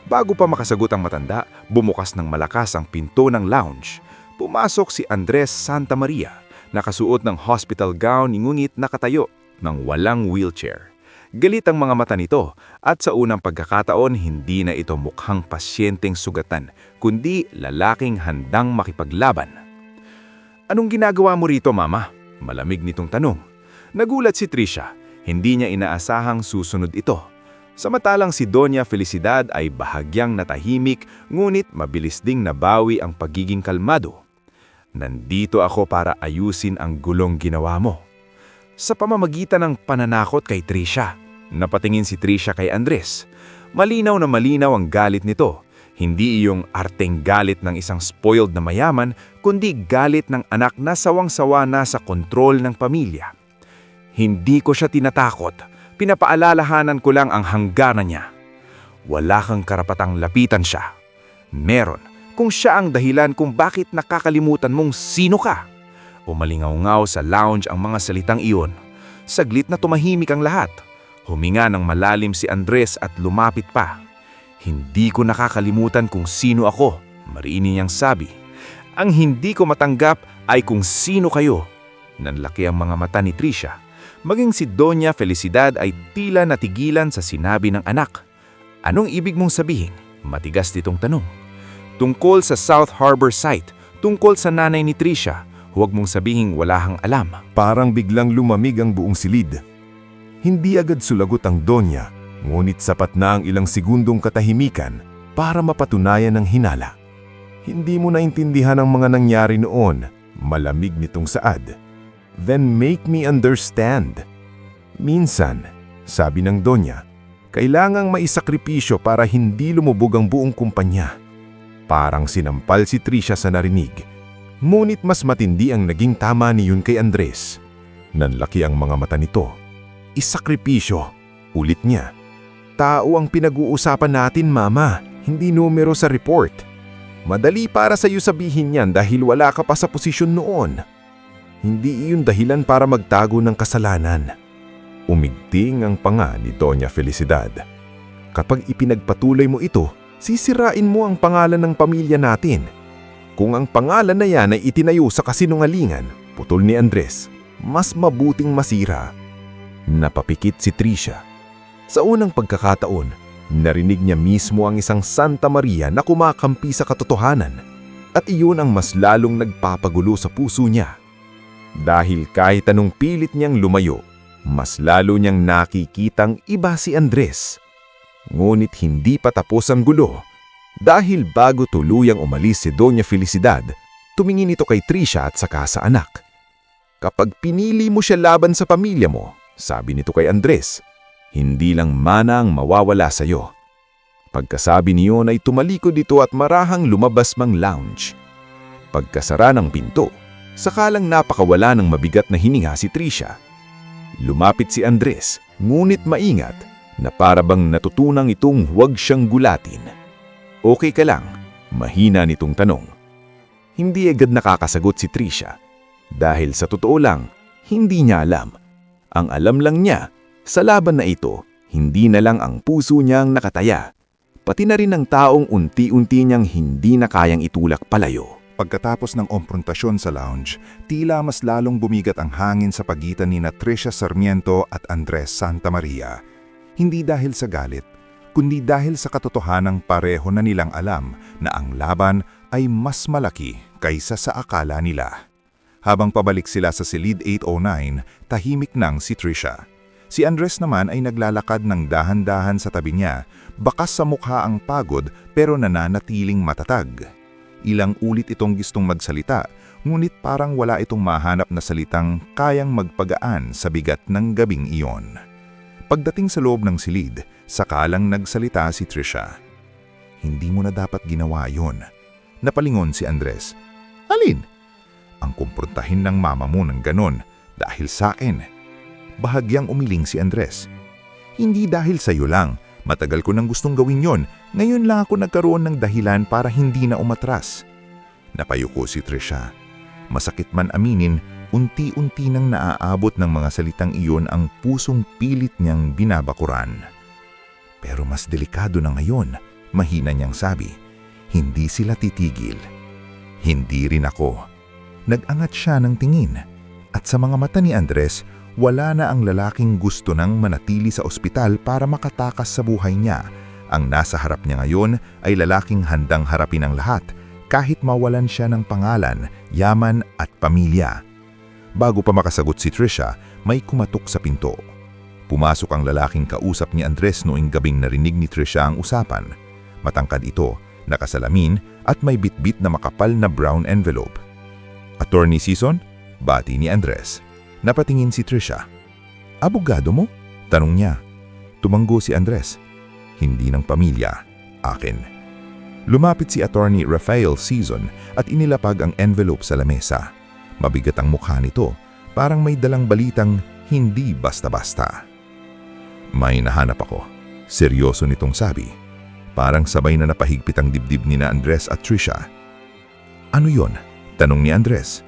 Bago pa makasagot ang matanda, bumukas ng malakas ang pinto ng lounge. Pumasok si Andres Santa Maria, nakasuot ng hospital gown ngunit nakatayo ng walang wheelchair. Galit ang mga mata nito at sa unang pagkakataon hindi na ito mukhang pasyenteng sugatan, kundi lalaking handang makipaglaban. Anong ginagawa mo rito, Mama? Malamig nitong tanong. Nagulat si Trisha, hindi niya inaasahang susunod ito. Samantalang si Doña Felicidad ay bahagyang natahimik, ngunit mabilis ding nabawi ang pagiging kalmado. Nandito ako para ayusin ang gulong ginawa mo. Sa pamamagitan ng pananakot kay Trisha, Napatingin si Trisha kay Andres. Malinaw na malinaw ang galit nito. Hindi iyong arteng galit ng isang spoiled na mayaman, kundi galit ng anak na sawang-sawa na sa kontrol ng pamilya. Hindi ko siya tinatakot. Pinapaalalahanan ko lang ang hangganan niya. Wala kang karapatang lapitan siya. Meron, kung siya ang dahilan kung bakit nakakalimutan mong sino ka. Umalingaw-ngaw sa lounge ang mga salitang iyon. Saglit na tumahimik ang lahat. Huminga ng malalim si Andres at lumapit pa. Hindi ko nakakalimutan kung sino ako, mariini niyang sabi. Ang hindi ko matanggap ay kung sino kayo. Nanlaki ang mga mata ni Trisha. Maging si Doña Felicidad ay tila natigilan sa sinabi ng anak. Anong ibig mong sabihin? Matigas nitong tanong. Tungkol sa South Harbor site, tungkol sa nanay ni Trisha, huwag mong sabihing wala kang alam. Parang biglang lumamig ang buong silid. Hindi agad sulagot ang Donya, ngunit sapat na ang ilang segundong katahimikan para mapatunayan ang hinala. Hindi mo naintindihan ang mga nangyari noon, malamig nitong saad. Then make me understand. Minsan, sabi ng Donya, kailangang maisakripisyo para hindi lumubog ang buong kumpanya. Parang sinampal si Trisha sa narinig. Ngunit mas matindi ang naging tama niyon kay Andres. Nanlaki ang mga mata nito. Isakripisyo, ulit niya. Tao ang pinag-uusapan natin, Mama, hindi numero sa report. Madali para sa iyo sabihin yan dahil wala ka pa sa posisyon noon. Hindi iyon dahilan para magtago ng kasalanan. Umigting ang panga ni Doña Felicidad. Kapag ipinagpatuloy mo ito, sisirain mo ang pangalan ng pamilya natin. Kung ang pangalan na yan ay itinayo sa kasinungalingan, putol ni Andres, mas mabuting masira. Napapikit si Trisha. Sa unang pagkakataon, narinig niya mismo ang isang Santa Maria na kumakampi sa katotohanan. At iyon ang mas lalong nagpapagulo sa puso niya. Dahil kahit anong pilit niyang lumayo, mas lalo niyang nakikitang iba si Andres. Ngunit hindi pa tapos ang gulo. Dahil bago tuluyang umalis si Doña Felicidad, tumingin ito kay Trisha at saka sa anak. Kapag pinili mo siya laban sa pamilya mo, sabi nito kay Andres, hindi lang mana ang mawawala sa iyo. Pagkasabi niyon ay tumalikod ito at marahang lumabas mang lounge. Pagkasara ng pinto, sakalang napakawala ng mabigat na hininga si Trisha. Lumapit si Andres, ngunit maingat na parabang natutunang itong huwag siyang gulatin. Okay ka lang? Mahina nitong tanong. Hindi agad nakakasagot si Trisha. Dahil sa totoo lang, hindi niya alam. Ang alam lang niya, sa laban na ito, hindi na lang ang puso niyang nakataya. Pati na rin ang taong unti-unti niyang hindi na kayang itulak palayo. Pagkatapos ng komprontasyon sa lounge, tila mas lalong bumigat ang hangin sa pagitan ni Trisha Sarmiento at Andres Santamaria. Hindi dahil sa galit, kundi dahil sa katotohanang pareho na nilang alam na ang laban ay mas malaki kaysa sa akala nila. Habang pabalik sila sa silid 809, tahimik nang si Trisha. Si Andres naman ay naglalakad ng dahan-dahan sa tabi niya, bakas sa mukha ang pagod pero nananatiling matatag. Ilang ulit itong gustong magsalita, ngunit parang wala itong mahanap na salitang kayang magpagaan sa bigat ng gabing iyon. Pagdating sa loob ng silid, sakalang nagsalita si Trisha. Hindi mo na dapat ginawa yon. Napalingon si Andres. Alin? Ang kumprontahin ng mama mo ng ganon dahil sa akin. Bahagyang umiling si Andres. Hindi dahil sa iyo lang, matagal ko nang gustong gawin yon, ngayon lang ako nagkaroon ng dahilan para hindi na umatras. Napayuko si Trisha. Masakit man aminin, unti-unti nang naaabot ng mga salitang iyon ang pusong pilit niyang binabakuran. Pero mas delikado na ngayon, mahina niyang sabi, hindi sila titigil. Hindi rin ako. Nag-angat siya ng tingin at sa mga mata ni Andres, wala na ang lalaking gusto nang manatili sa ospital para makatakas sa buhay niya. Ang nasa harap niya ngayon ay lalaking handang harapin ang lahat kahit mawalan siya ng pangalan, yaman at pamilya. Bago pa makasagot si Trisha, may kumatok sa pinto. Pumasok ang lalaking kausap ni Andres noong gabing narinig ni Trisha ang usapan. Matangkad ito, nakasalamin at may bitbit na makapal na brown envelope. Attorney Sison? Bati ni Andres. Napatingin si Trisha. Abogado mo? Tanong niya. Tumanggo si Andres. Hindi ng pamilya, akin. Lumapit si Attorney Rafael Season at inilapag ang envelope sa lamesa. Mabigat ang mukha nito, parang may dalang balitang hindi basta-basta. May nahanap ako. Seryoso nitong sabi. Parang sabay na napahigpit ang dibdib ni na Andres at Trisha. Ano yon? Tanong ni Andres.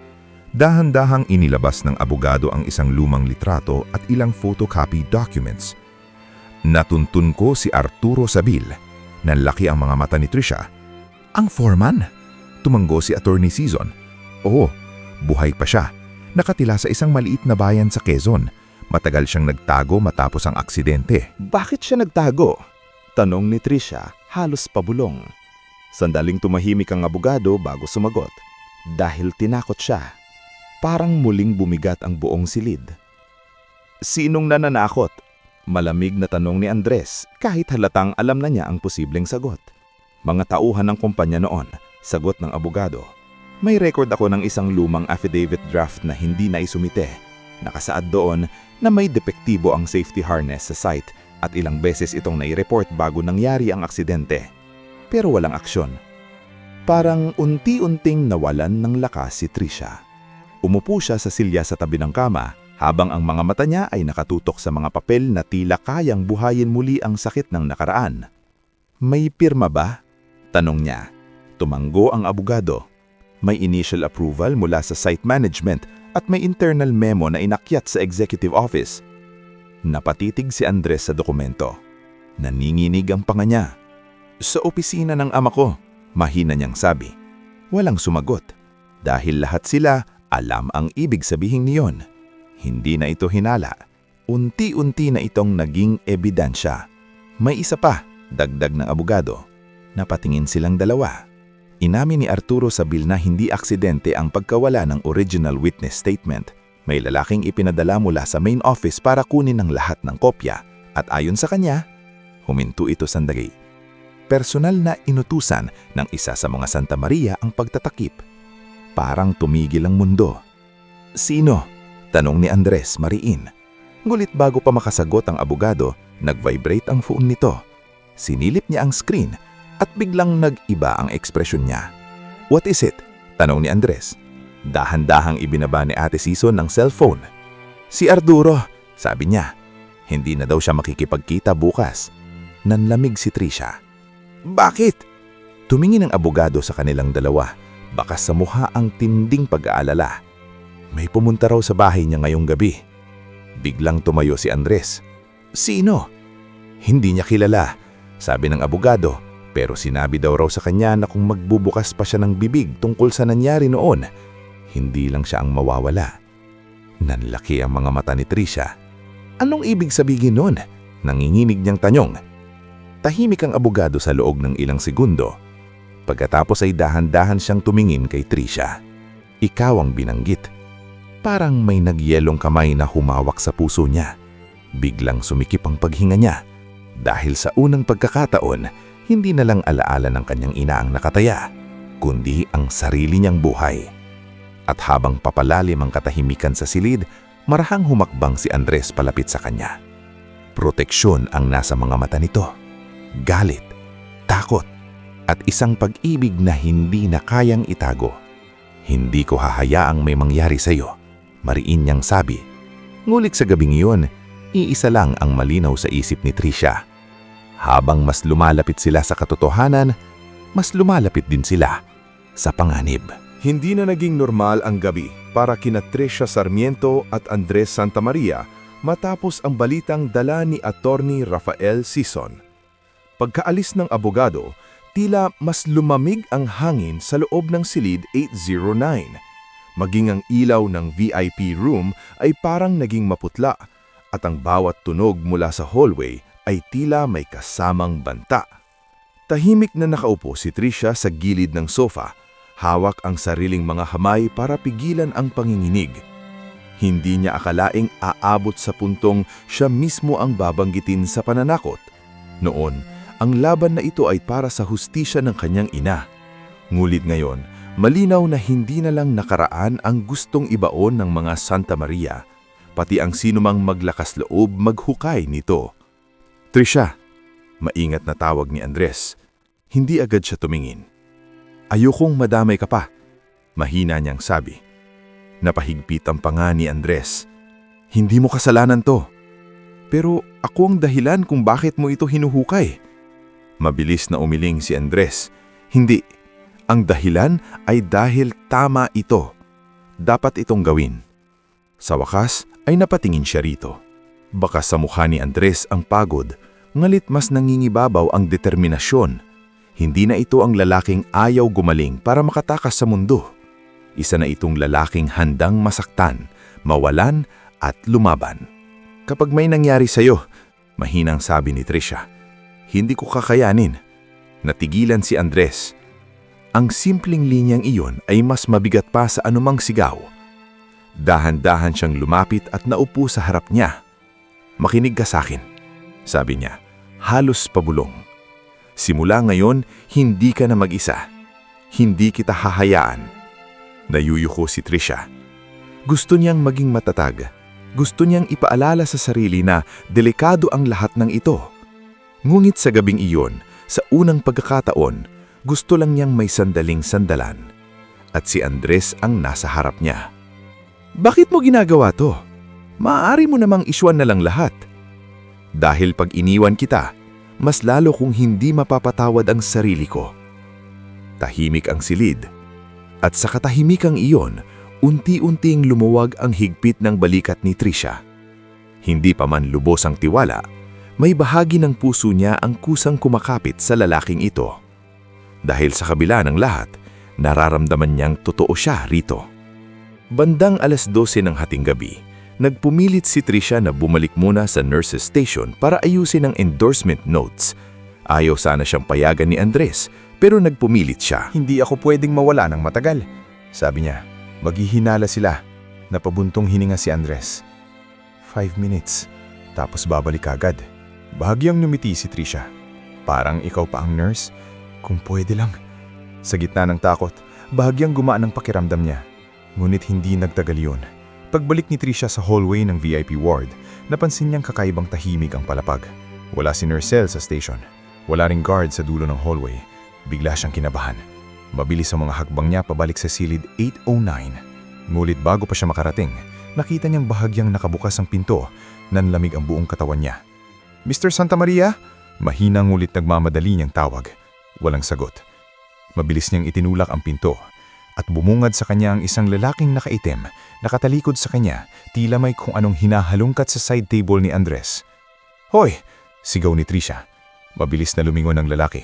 Dahan-dahang inilabas ng abogado ang isang lumang litrato at ilang photocopy documents. Natuntun ko si Arturo Sabil. Nanlaki ang mga mata ni Trisha. Ang foreman? Tumanggo si Attorney Season. Oo, buhay pa siya. Nakatila sa isang maliit na bayan sa Quezon. Matagal siyang nagtago matapos ang aksidente. Bakit siya nagtago? Tanong ni Trisha, halos pabulong. Sandaling tumahimik ang abogado bago sumagot. Dahil tinakot siya. Parang muling bumigat ang buong silid. Sinong nananakot? Malamig na tanong ni Andres kahit halatang alam na niya ang posibleng sagot. Mga tauhan ng kumpanya noon, sagot ng abogado. May record ako ng isang lumang affidavit draft na hindi naisumite. Nakasaad doon na may depektibo ang safety harness sa site at ilang beses itong nai-report bago nangyari ang aksidente. Pero walang aksyon. Parang unti-unting nawalan ng lakas si Trisha. Umupo siya sa silya sa tabi ng kama habang ang mga mata niya ay nakatutok sa mga papel na tila kayang buhayin muli ang sakit ng nakaraan. May pirma ba? Tanong niya. Tumanggo ang abogado. May initial approval mula sa site management at may internal memo na inakyat sa executive office. Napatitig si Andres sa dokumento. Naninginig ang panga niya. Sa opisina ng ama ko, mahina niyang sabi. Walang sumagot. Dahil lahat sila alam ang ibig sabihin niyon. Hindi na ito hinala. Unti-unti na itong naging ebidensya. May isa pa, dagdag ng abogado. Napatingin silang dalawa. Inamin ni Arturo Sabil na hindi aksidente ang pagkawala ng original witness statement. May lalaking ipinadala mula sa main office para kunin ang lahat ng kopya. At ayon sa kanya, huminto ito sandali. Personal na inutusan ng isa sa mga Santa Maria ang pagtatakip. Parang tumigil ang mundo. Sino? Tanong ni Andres mariin. Ngulit bago pa makasagot ang abogado, nag-vibrate ang phone nito. Sinilip niya ang screen at biglang nag-iba ang ekspresyon niya. What is it? Tanong ni Andres. Dahan-dahang ibinaba ni Ate Season ng cellphone. Si Arturo, sabi niya. Hindi na daw siya makikipagkita bukas. Nanlamig si Trisha. Bakit? Tumingin ang abogado sa kanilang dalawa. Baka sa mukha ang tinding pag-aalala. May pumunta raw sa bahay niya ngayong gabi. Biglang tumayo si Andres. Sino? Hindi niya kilala, sabi ng abogado. Pero sinabi daw raw sa kanya na kung magbubukas pa siya ng bibig tungkol sa nangyari noon, hindi lang siya ang mawawala. Nanlaki ang mga mata ni Trisha. Anong ibig sabihin noon? Nanginginig niyang tanong. Tahimik ang abogado sa loob ng ilang segundo. Pagkatapos ay dahan-dahan siyang tumingin kay Trisha. Ikaw ang binanggit. Parang may nagyelong kamay na humawak sa puso niya. Biglang sumikip ang paghinga niya. Dahil sa unang pagkakataon, hindi na lang alaala ng kanyang ina ang nakataya, kundi ang sarili niyang buhay. At habang papalalim ang katahimikan sa silid, marahang humakbang si Andres palapit sa kanya. Proteksyon ang nasa mga mata nito. Galit, takot, at isang pag-ibig na hindi na kayang itago. Hindi ko hahayaang may mangyari sa iyo, mariin niyang sabi. Ngulit sa gabing iyon, iisa lang ang malinaw sa isip ni Trisha. Habang mas lumalapit sila sa katotohanan, mas lumalapit din sila sa panganib. Hindi na naging normal ang gabi para kina Trisha Sarmiento at Andres Santamaria matapos ang balitang dala ni Attorney Rafael Season. Pagkaalis ng abogado, tila mas lumamig ang hangin sa loob ng silid 809. Maging ang ilaw ng VIP room ay parang naging maputla at ang bawat tunog mula sa hallway ay tila may kasamang banta. Tahimik na nakaupo si Trisha sa gilid ng sofa, hawak ang sariling mga hamay para pigilan ang panginginig. Hindi niya akalaing aabot sa puntong siya mismo ang babanggitin sa pananakot. Noon, ang laban na ito ay para sa hustisya ng kanyang ina. Ngulit ngayon, malinaw na hindi na lang nakaraan ang gustong ibaon ng mga Santa Maria, pati ang sinumang maglakas loob maghukay nito. Trisha, maingat na tawag ni Andres. Hindi agad siya tumingin. Ayokong madamay ka pa, mahina niyang sabi. Napahigpit ang panga ni Andres. Hindi mo kasalanan to. Pero ako ang dahilan kung bakit mo ito hinuhukay. Mabilis na umiling si Andres. Hindi. Ang dahilan ay dahil tama ito. Dapat itong gawin. Sa wakas ay napatingin siya rito. Baka sa mukha ni Andres ang pagod, ngalit mas nangingibabaw ang determinasyon. Hindi na ito ang lalaking ayaw gumaling para makatakas sa mundo. Isa na itong lalaking handang masaktan, mawalan at lumaban. Kapag may nangyari sa'yo, mahinang sabi ni Trisha, hindi ko kakayanin. Natigilan si Andres. Ang simpleng linyang iyon ay mas mabigat pa sa anumang sigaw. Dahan-dahan siyang lumapit at naupo sa harap niya. Makinig ka sa akin, sabi niya, halos pabulong. Simula ngayon, hindi ka na mag-isa. Hindi kita hahayaan. Nayuyuko si Trisha. Gusto niyang maging matatag. Gusto niyang ipaalala sa sarili na delikado ang lahat ng ito. Ngunit sa gabing iyon, sa unang pagkakataon, gusto lang niyang may sandaling sandalan. At si Andres ang nasa harap niya. Bakit mo ginagawa to? Maaari mo namang isyuan na lang lahat. Dahil pag iniwan kita, mas lalo kung hindi mapapatawad ang sarili ko. Tahimik ang silid. At sa katahimikang iyon, unti-unting lumuwag ang higpit ng balikat ni Trisha. Hindi pa man lubos ang tiwala, may bahagi ng puso niya ang kusang kumakapit sa lalaking ito. Dahil sa kabila ng lahat, nararamdaman niyang totoo siya rito. Bandang 12:00 ng hating gabi, nagpumilit si Trisha na bumalik muna sa nurse's station para ayusin ang endorsement notes. Ayaw sana siyang payagan ni Andres, pero nagpumilit siya. Hindi ako pwedeng mawala ng matagal. Sabi niya, maghihinala sila. Napabuntong hininga si Andres. 5 minutes, tapos babalik agad. Bahagyang numiti si Trisha. Parang ikaw pa ang nurse? Kung pwede lang. Sa gitna ng takot, bahagyang gumaan ang pakiramdam niya. Ngunit hindi nagtagal yun. Pagbalik ni Trisha sa hallway ng VIP ward, napansin niyang kakaibang tahimik ang palapag. Wala si Nurse Cel sa station. Wala ring guard sa dulo ng hallway. Bigla siyang kinabahan. Mabilis ang mga hakbang niya pabalik sa silid 809. Ngunit bago pa siya makarating, nakita niyang bahagyang nakabukas ang pinto, nanlamig ang buong katawan niya. Mr. Santa Maria? Mahina ngulit nagmamadali niyang tawag. Walang sagot. Mabilis niyang itinulak ang pinto at bumungad sa kanya ang isang lalaking nakaitim, nakatalikod sa kanya, tila may kung anong hinahalungkat sa side table ni Andres. Hoy! Sigaw ni Trisha. Mabilis na lumingon ang lalaki.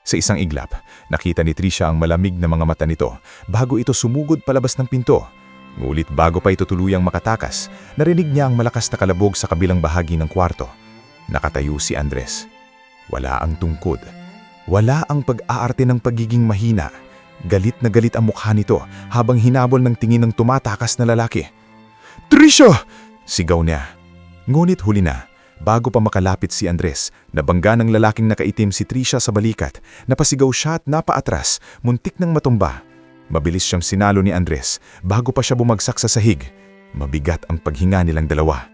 Sa isang iglap, nakita ni Trisha ang malamig na mga mata nito bago ito sumugod palabas ng pinto. Ngulit bago pa ito tuluyang makatakas, narinig niya ang malakas na kalabog sa kabilang bahagi ng kwarto. Nakatayo si Andres. Wala ang tungkod. Wala ang pag-aarte ng pagiging mahina. Galit na galit ang mukha nito habang hinabol ng tingin ng tumatakas na lalaki. Trisha! Sigaw niya. Ngunit huli na. Bago pa makalapit si Andres, nabangga ng lalaking nakaitim si Trisha sa balikat, napasigaw siya at napaatras, muntik ng matumba. Mabilis siyang sinalo ni Andres bago pa siya bumagsak sa sahig. Mabigat ang paghinga nilang dalawa.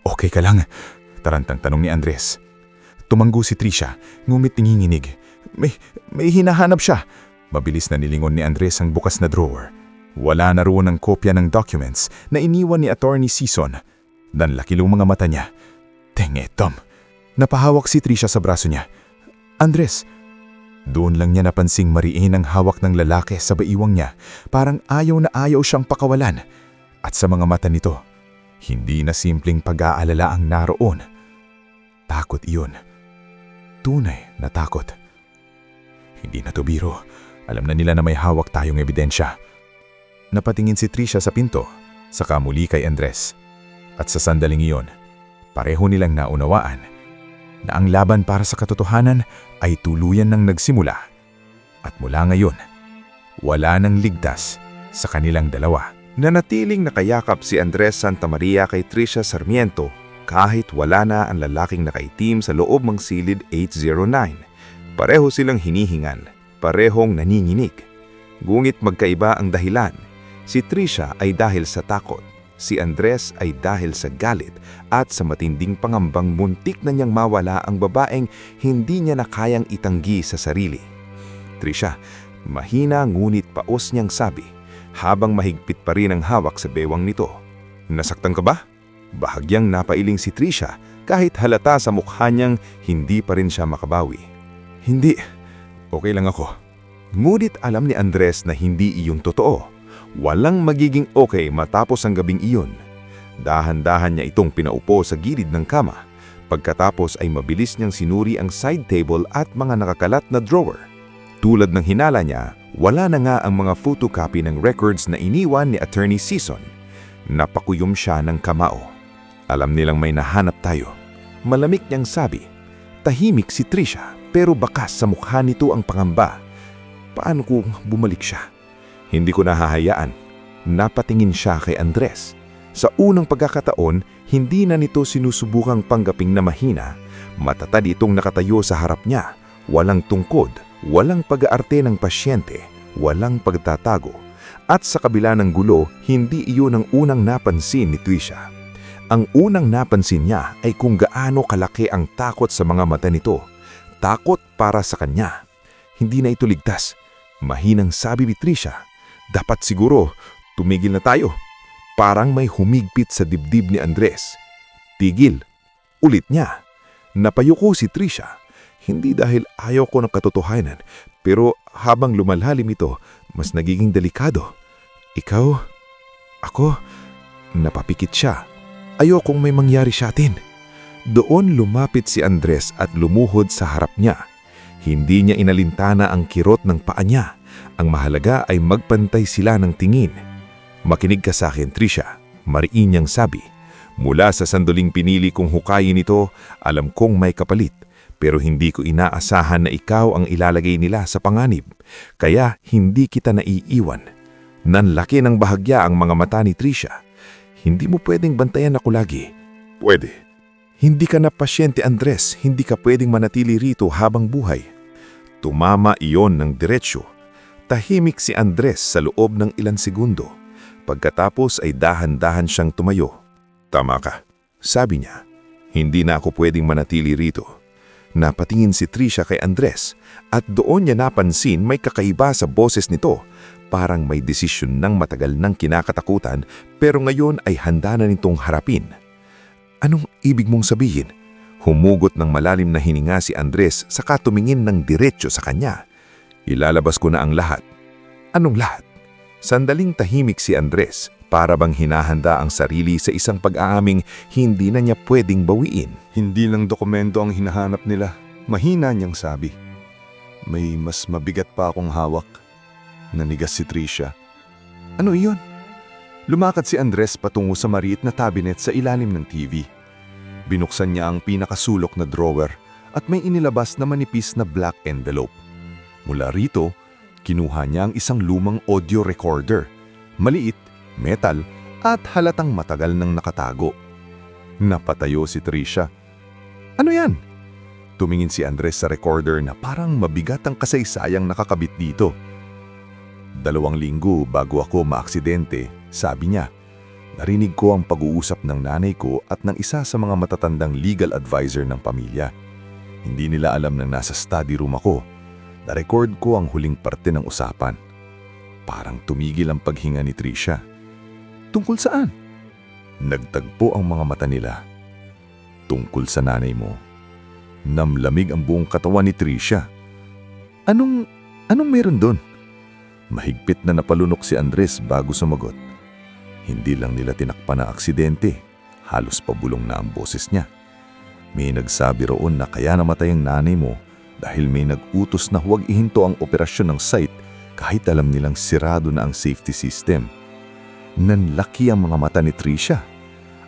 Okay ka lang? Tarantang tanong ni Andres. Tumanggo si Trisha, ngumit nanginginig. May hinahanap siya. Mabilis na nilingon ni Andres ang bukas na drawer. Wala na roon ang kopya ng documents na iniwan ni Attorney Season. Nanlaki lumang mga mata niya. Tengetom. Napahawak si Trisha sa braso niya. Andres. Doon lang niya napansing mariin ang hawak ng lalaki sa baiwang niya, parang ayaw na ayaw siyang pakawalan. At sa mga mata nito, hindi na simpleng pag-aalala ang naroon. Takot iyon. Tunay na takot. Hindi na to biro. Alam na nila na may hawak tayong ebidensya. Napatingin si Trisha sa pinto, saka muli kay Andres. At sa sandaling iyon, pareho nilang naunawaan na ang laban para sa katotohanan ay tuluyan nang nagsimula. At mula ngayon, wala nang ligtas sa kanilang dalawa. Nanatiling nakayakap si Andres Santa Maria kay Trisha Sarmiento kahit wala na ang lalaking nakaitim sa loob ng silid 809. Pareho silang hinihingal, parehong naninginig. Ngunit magkaiba ang dahilan. Si Trisha ay dahil sa takot. Si Andres ay dahil sa galit at sa matinding pangambang muntik na niyang mawala ang babaeng hindi niya na kayang itanggi sa sarili. Trisha, mahina ngunit paos niyang sabi habang mahigpit pa rin ang hawak sa bewang nito. Nasaktan ka ba? Bahagyang napailing si Trisha kahit halata sa mukha niyang hindi pa rin siya makabawi. Hindi, okay lang ako. Ngunit alam ni Andres na hindi iyon totoo. Walang magiging okay matapos ang gabing iyon. Dahan-dahan niya itong pinaupo sa gilid ng kama. Pagkatapos ay mabilis niyang sinuri ang side table at mga nakakalat na drawer. Tulad ng hinala niya, wala na nga ang mga photocopy ng records na iniwan ni Attorney Season. Napakuyom siya ng kamao. Alam nilang may nahanap tayo. Malamig niyang sabi. Tahimik si Trisha pero bakas sa mukha nito ang pangamba. Paano kung bumalik siya? Hindi ko nahahayaan. Napatingin siya kay Andres. Sa unang pagkakataon, hindi na nito sinusubukang panggaping na mahina. Matatad itong nakatayo sa harap niya. Walang tungkod, walang pag-aarte ng pasyente, walang pagtatago. At sa kabila ng gulo, hindi iyon ang unang napansin ni Trisha. Ang unang napansin niya ay kung gaano kalaki ang takot sa mga mata nito. Takot para sa kanya. Hindi na ito ligtas. Mahinang sabi ni Trisha. Dapat siguro, tumigil na tayo. Parang may humigpit sa dibdib ni Andres. Tigil. Ulit niya. Napayuko si Trisha. Hindi dahil ayaw ko ng katotohanan, pero habang lumalalim ito, mas nagiging delikado. Ikaw, ako, napapikit siya. Ayokong may mangyari sa atin. Doon lumapit si Andres at lumuhod sa harap niya. Hindi niya inalintana ang kirot ng paa niya. Ang mahalaga ay magpantay sila ng tingin. Makinig ka sa akin, Trisha. Mariin niyang sabi. Mula sa sanduling pinili kong hukayin ito, alam kong may kapalit. Pero hindi ko inaasahan na ikaw ang ilalagay nila sa panganib. Kaya hindi kita naiiwan. Nanlaki ng bahagya ang mga mata ni Trisha. Hindi mo pwedeng bantayan ako lagi. Pwede. Hindi ka na pasyente, Andres. Hindi ka pwedeng manatili rito habang buhay. Tumama iyon ng diretsyo. Tahimik si Andres sa loob ng ilang segundo. Pagkatapos ay dahan-dahan siyang tumayo. Tama ka, sabi niya. Hindi na ako pwedeng manatili rito. Napatingin si Trisha kay Andres at doon niya napansin may kakaiba sa boses nito. Parang may desisyon ng matagal nang kinakatakutan pero ngayon ay handa na nitong harapin. Anong ibig mong sabihin? Humugot ng malalim na hininga si Andres saka tumingin ng diretsyo sa kanya. Ilalabas ko na ang lahat. Anong lahat? Sandaling tahimik si Andres para bang hinahanda ang sarili sa isang pag-aaming hindi na niya pwedeng bawiin. Hindi lang dokumento ang hinahanap nila. Mahina niyang sabi. May mas mabigat pa akong hawak. Nanigas si Trisha. Ano iyon? Lumakad si Andres patungo sa maliit na cabinet sa ilalim ng TV. Binuksan niya ang pinakasulok na drawer at may inilabas na manipis na black envelope. Mula rito, kinuha niya ang isang lumang audio recorder. Maliit, metal, at halatang matagal nang nakatago. Napatayo si Trisha. Ano yan? Tumingin si Andres sa recorder na parang mabigat ang kasaysayang nakakabit dito. 2 linggo bago ako maaksidente, sabi niya. Narinig ko ang pag-uusap ng nanay ko at ng isa sa mga matatandang legal advisor ng pamilya. Hindi nila alam na nasa study room ako. Na-record ko ang huling parte ng usapan. Parang tumigil ang paghinga ni Trisha. Tungkol saan? Nagtagpo ang mga mata nila. Tungkol sa nanay mo. Namlamig ang buong katawan ni Trisha. Anong meron doon? Mahigpit na napalunok si Andres bago sumagot. Hindi lang nila tinakpan na aksidente. Halos pabulong na ang boses niya. May nagsabi roon na kaya namatay ang nanay mo dahil may nag-utos na huwag ihinto ang operasyon ng site kahit alam nilang sirado na ang safety system. Nanlaki ang mga mata ni Trisha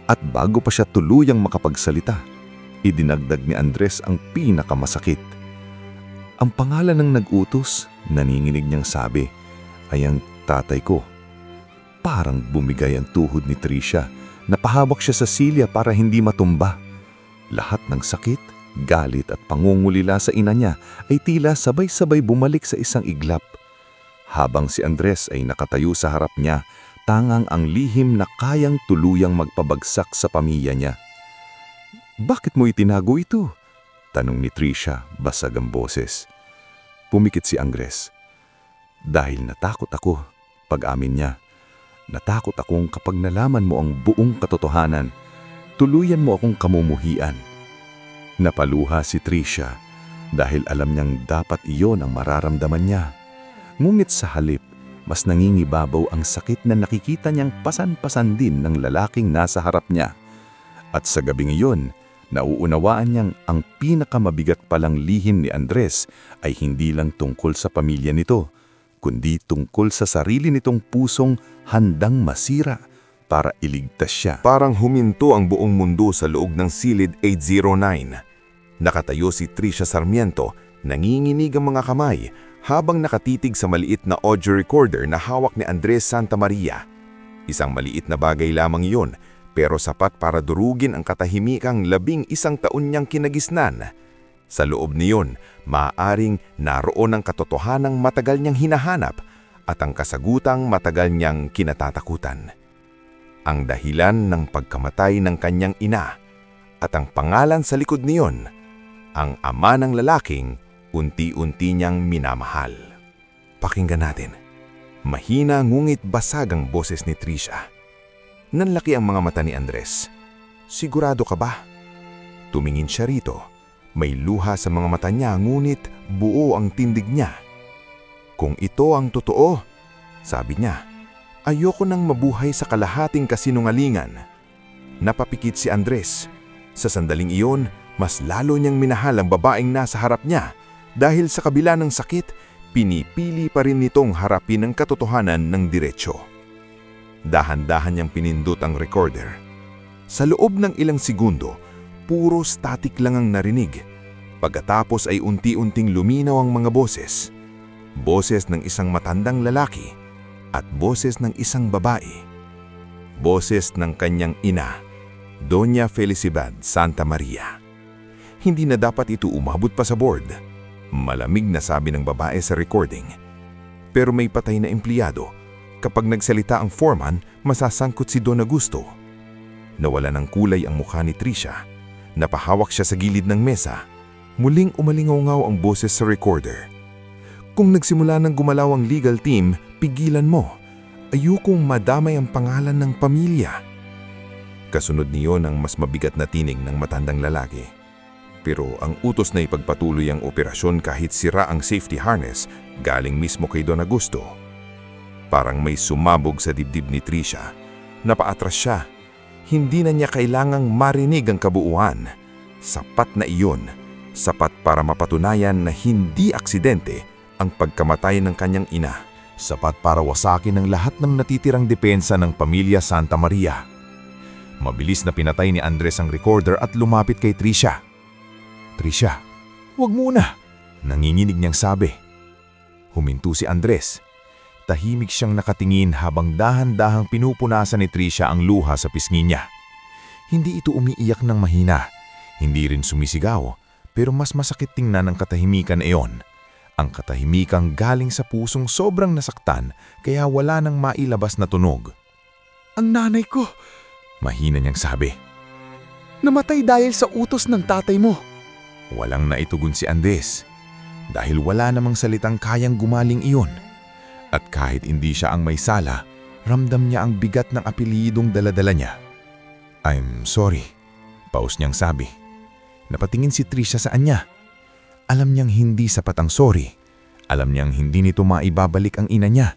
at bago pa siya tuluyang makapagsalita, idinagdag ni Andres ang pinakamasakit. Ang pangalan ng nag-utos, naninginig niyang sabi, ay ang tatay ko. Parang bumigay ang tuhod ni Trisha. Napahawak siya sa silya para hindi matumba. Lahat ng sakit, galit at pangungulila sa ina niya ay tila sabay-sabay bumalik sa isang iglap. Habang si Andres ay nakatayo sa harap niya, tangang ang lihim na kayang tuluyang magpabagsak sa pamilya niya. "Bakit mo itinago ito?" tanong ni Tricia, basag ang boses. Pumikit si Andres. "Dahil natakot ako," pag-amin niya. "Natakot akong kapag nalaman mo ang buong katotohanan, tuluyan mo akong kamumuhian." Napaluha si Tricia dahil alam niyang dapat iyon ang mararamdaman niya. Ngunit sa halip, mas nangingibabaw ang sakit na nakikita niyang pasan-pasan din ng lalaking nasa harap niya. At sa gabing iyon, nauunawaan niyang ang pinakamabigat palang lihim ni Andres ay hindi lang tungkol sa pamilya nito, kundi tungkol sa sarili nitong pusong handang masira para iligtas siya. Parang huminto ang buong mundo sa loob ng silid 809. Nakatayo si Tricia Sarmiento, nanginginig ang mga kamay habang nakatitig sa maliit na audio recorder na hawak ni Andres Santamaria. Isang maliit na bagay lamang iyon, pero sapat para durugin ang katahimikang 11 taon niyang kinagisnan. Sa loob niyon, maaaring naroon ang katotohanang matagal niyang hinahanap at ang kasagutang matagal niyang kinatatakutan. Ang dahilan ng pagkamatay ng kanyang ina at ang pangalan sa likod niyon, ang ama ng lalaking unti-unti niyang minamahal. Pakinggan natin. Mahina ngunit basag ang boses ni Tricia. Nanlaki ang mga mata ni Andres. "Sigurado ka ba?" Tumingin siya rito. May luha sa mga mata niya ngunit buo ang tindig niya. "Kung ito ang totoo," sabi niya, "ayoko nang mabuhay sa kalahating kasinungalingan." Napapikit si Andres. Sa sandaling iyon, mas lalo niyang minahal ang babaeng nasa harap niya dahil sa kabila ng sakit, pinipili pa rin nitong harapin ang katotohanan ng diretsyo. Dahan-dahan niyang pinindot ang recorder. Sa loob ng ilang segundo, puro static lang ang narinig. Pagkatapos ay unti-unting luminaw ang mga boses. Boses ng isang matandang lalaki at boses ng isang babae. Boses ng kanyang ina, Doña Felicidad Santamaria. Hindi na dapat ito umabot pa sa board. Malamig na sabi ng babae sa recording. Pero may patay na empleyado. Kapag nagsalita ang foreman, masasangkot si Don Augusto. Nawala ng kulay ang mukha ni Tricia. Napahawak siya sa gilid ng mesa. Muling umalingaw-ngaw ang boses sa recorder. "Kung nagsimula ng gumalaw ang legal team, pigilan mo. Ayokong madamay ang pangalan ng pamilya." Kasunod niyon ang mas mabigat na tinig ng matandang lalaki. Pero ang utos na ipagpatuloy ang operasyon kahit sira ang safety harness galing mismo kay Don Augusto. Parang may sumabog sa dibdib ni Tricia. Napaatras siya. Hindi na niya kailangang marinig ang kabuuan. Sapat na iyon. Sapat para mapatunayan na hindi aksidente ang pagkamatay ng kanyang ina. Sapat para wasakin ang lahat ng natitirang depensa ng pamilya Santamaria. Mabilis na pinatay ni Andres ang recorder at lumapit kay Tricia. "Tricia, huwag muna," nanginginig niyang sabi. Huminto si Andres. Tahimik siyang nakatingin habang dahan-dahang pinupunasan ni Tricia ang luha sa pisngi niya. Hindi ito umiiyak ng mahina, hindi rin sumisigaw, pero mas masakit tingnan ang katahimikan iyon. Ang katahimikang galing sa pusong sobrang nasaktan kaya wala nang mailabas na tunog. "Ang nanay ko, Mahina niyang sabi. namatay dahil sa utos ng tatay mo." Walang naitugon si Andres dahil wala namang salitang kayang gumaling iyon. At kahit hindi siya ang may sala, ramdam niya ang bigat ng apelyidong daladala niya. "I'm sorry," paus niyang sabi. Napatingin si Tricia sa anya. Alam niyang hindi sapat ang sorry. Alam niyang hindi nito maibabalik ang ina niya.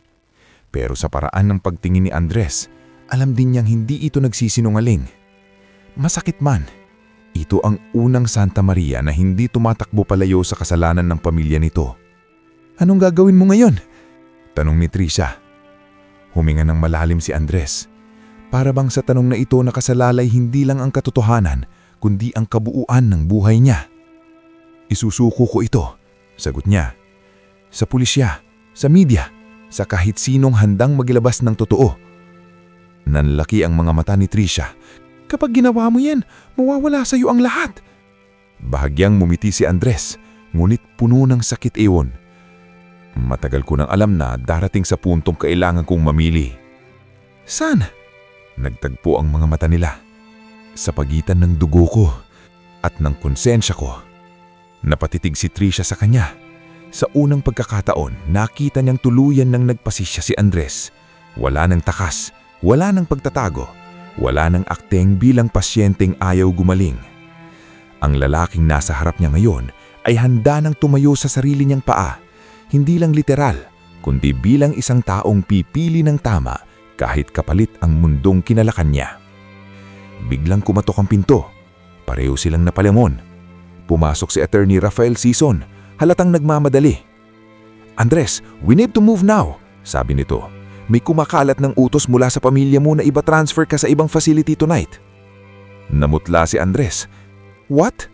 Pero sa paraan ng pagtingin ni Andres, alam din niyang hindi ito nagsisinungaling. Masakit man, ito ang unang Santamaria na hindi tumatakbo palayo sa kasalanan ng pamilya nito. "Anong gagawin mo ngayon?" tanong ni Tricia. Huminga ng malalim si Andres. Para bang sa tanong na ito nakasalalay hindi lang ang katotohanan, kundi ang kabuuan ng buhay niya. "Isusuko ko ito," sagot niya. "Sa pulisya, sa media, sa kahit sinong handang maglabas ng totoo." Nanlaki ang mga mata ni Tricia. "Kapag ginawa mo yan, mawawala sa iyo ang lahat." Bahagyang mumiti si Andres, ngunit puno ng sakit iyon. "Matagal ko nang alam na darating sa puntong kailangan kong mamili." Saan? Nagtagpo ang mga mata nila. Sa pagitan ng dugo ko at ng konsensya ko. Napatitig si Trisha sa kanya. Sa unang pagkakataon, nakita niyang tuluyan nang nagpasisya si Andres. Wala nang takas, wala nang pagtatago, wala nang akteng bilang pasyenteng ayaw gumaling. Ang lalaking nasa harap niya ngayon ay handa nang tumayo sa sarili niyang paa, hindi lang literal, kundi bilang isang taong pipili ng tama kahit kapalit ang mundong kinalakan niya. Biglang kumatok ang pinto. Pareho silang napalamon. Pumasok si Attorney Rafael Sison, halatang nagmamadali. "Andres, we need to move now," sabi nito. "May kumakalat ng utos mula sa pamilya mo na iba-transfer ka sa ibang facility tonight." Namutla si Andres. "What?"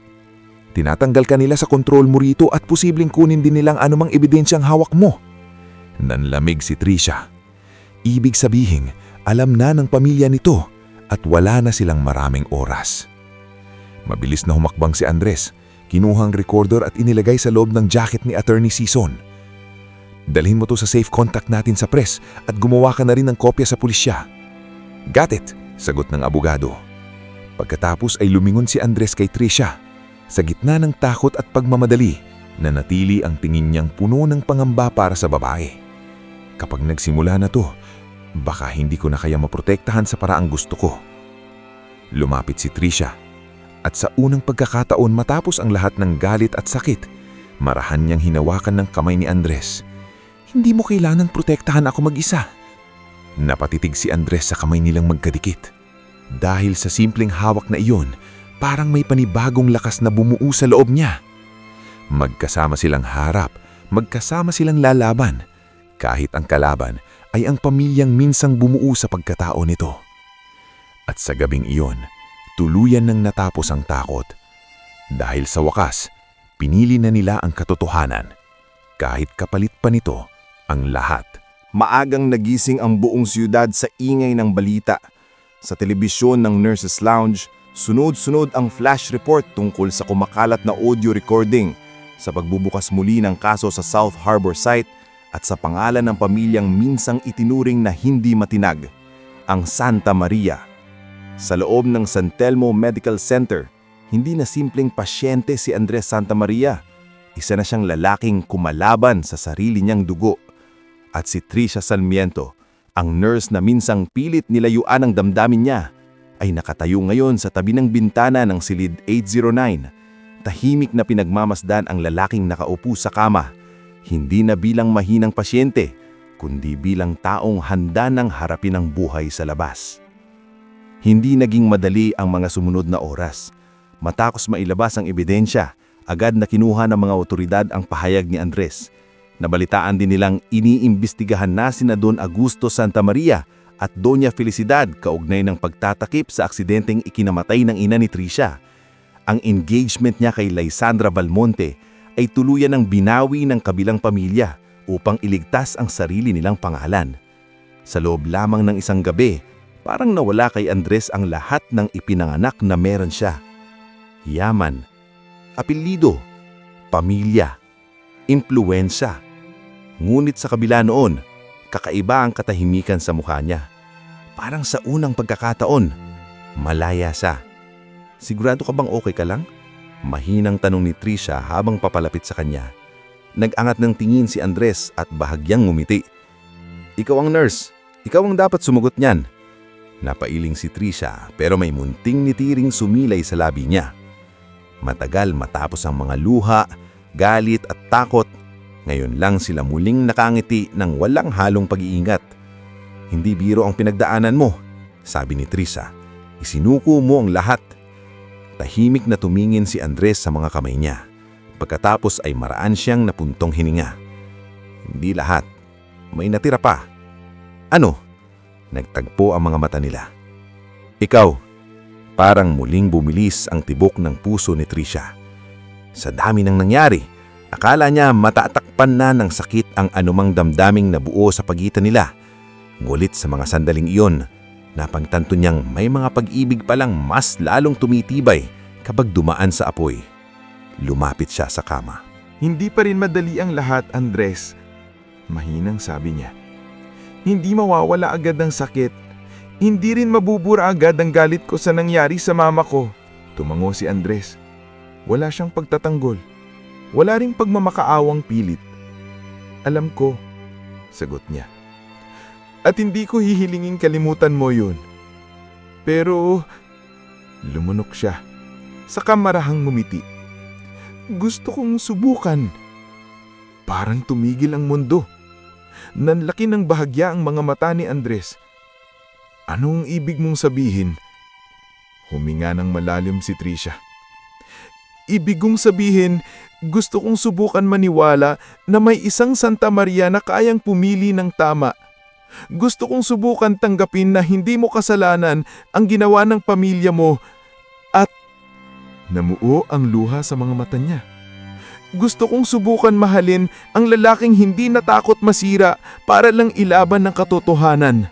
"Tinatanggal ka nila sa kontrol mo rito at posibleng kunin din nilang anumang ebidensyang hawak mo." Nanlamig si Trisha. Ibig sabihin, alam na ng pamilya nito at wala na silang maraming oras. Mabilis na humakbang si Andres. Kinuhang recorder at inilagay sa loob ng jacket ni Attorney Sison. "Dalhin mo to sa safe contact natin sa press at gumawa ka na rin ng kopya sa pulisya." "Got it," sagot ng abogado. Pagkatapos ay lumingon si Andres kay Trisha. Sa gitna ng takot at pagmamadali, nanatili ang tingin niyang puno ng pangamba para sa babae. "Kapag nagsimula na to, baka hindi ko na kaya maprotektahan sa paraang gusto ko." Lumapit si Trisha. At sa unang pagkakataon matapos ang lahat ng galit at sakit, marahan niyang hinawakan ng kamay ni Andres. "Hindi mo kailangang protektahan ako mag-isa." Napatitig si Andres sa kamay nilang magkadikit. Dahil sa simpleng hawak na iyon, parang may panibagong lakas na bumuo sa loob niya. Magkasama silang harap, magkasama silang lalaban. Kahit ang kalaban ay ang pamilyang minsang bumuo sa pagkatao nito. At sa gabing iyon, tuluyan nang natapos ang takot. Dahil sa wakas, pinili na nila ang katotohanan. Kahit kapalit pa nito ang lahat. Maagang nagising ang buong siyudad sa ingay ng balita. Sa telebisyon ng Nurses Lounge, sunod-sunod ang flash report tungkol sa kumakalat na audio recording, sa pagbubukas muli ng kaso sa South Harbor site at sa pangalan ng pamilyang minsang itinuring na hindi matinag, ang Santa Maria. Sa loob ng San Telmo Medical Center, hindi na simpleng pasyente si Andres Santa Maria. Isa na siyang lalaking kumalaban sa sarili niyang dugo. At si Trisha Sarmiento, ang nurse na minsang pilit nilayuan ang damdamin niya, ay nakatayo ngayon sa tabi ng bintana ng silid 809. Tahimik na pinagmamasdan ang lalaking nakaupo sa kama, hindi na bilang mahinang pasyente, kundi bilang taong handa ng harapin ang buhay sa labas. Hindi naging madali ang mga sumunod na oras. Matapos mailabas ang ebidensya, agad na kinuha ng mga otoridad ang pahayag ni Andres. Nabalitaan din nilang iniimbestigahan na sina Don Augusto Santa Maria at Doña Felicidad kaugnay ng pagtatakip sa aksidenteng ikinamatay ng ina ni Trisha. Ang engagement niya kay Lysandra Valmonte ay tuluyan ng binawi ng kabilang pamilya upang iligtas ang sarili nilang pangalan. Sa loob lamang ng isang gabi, parang nawala kay Andres ang lahat ng ipinanganak na meron siya. Yaman, apelyido, pamilya, impluwensya. Ngunit sa kabila noon, kakaiba ang katahimikan sa mukha niya. Parang sa unang pagkakataon, malaya siya. "Sigurado ka bang okay ka lang?" Mahinang tanong ni Trisha habang papalapit sa kanya. Nag-angat ng tingin si Andres at bahagyang ngumiti. "Ikaw ang nurse. Ikaw ang dapat sumagot niyan." Napailing si Trisha pero may munting nitiring sumilay sa labi niya. Matagal matapos ang mga luha, galit at takot, ngayon lang sila muling nakangiti ng walang halong pag-iingat. "Hindi biro ang pinagdaanan mo," sabi ni Trisha. "Isinuko mo ang lahat." Tahimik na tumingin si Andres sa mga kamay niya. Pagkatapos ay maraan siyang napuntong hininga. "Hindi lahat. May natira pa." "Ano?" Nagtagpo ang mga mata nila. "Ikaw." Parang muling bumilis ang tibok ng puso ni Trisha. Sa dami ng nangyari, akala niya matatakpan na ng sakit ang anumang damdaming nabuo sa pagitan nila. Ngulit sa mga sandaling iyon, napagtanto niyang may mga pag-ibig palang mas lalong tumitibay kapag dumaan sa apoy. Lumapit siya sa kama. "Hindi pa rin madali ang lahat, Andres," mahinang sabi niya. "Hindi mawawala agad ang sakit. Hindi rin mabubura agad ang galit ko sa nangyari sa mama ko. Tumango si Andres. Wala siyang pagtatanggol. Wala ring pagmamakaawang pilit. Alam ko, sagot niya. At hindi ko hihilingin kalimutan mo yun. Pero, lumunok siya. Saka marahang ngumiti. Gusto kong subukan. Parang tumigil ang mundo. Nanlaki ng bahagya ang mga mata ni Andres. Anong ibig mong sabihin? Huminga ng malalim si Tricia. Ibig kong sabihin, gusto kong subukan maniwala na may isang Santa Maria na kayang pumili ng tama. Gusto kong subukan tanggapin na hindi mo kasalanan ang ginawa ng pamilya mo at namuo ang luha sa mga mata niya. Gusto kong subukan mahalin ang lalaking hindi natakot masira para lang ilaban ng katotohanan.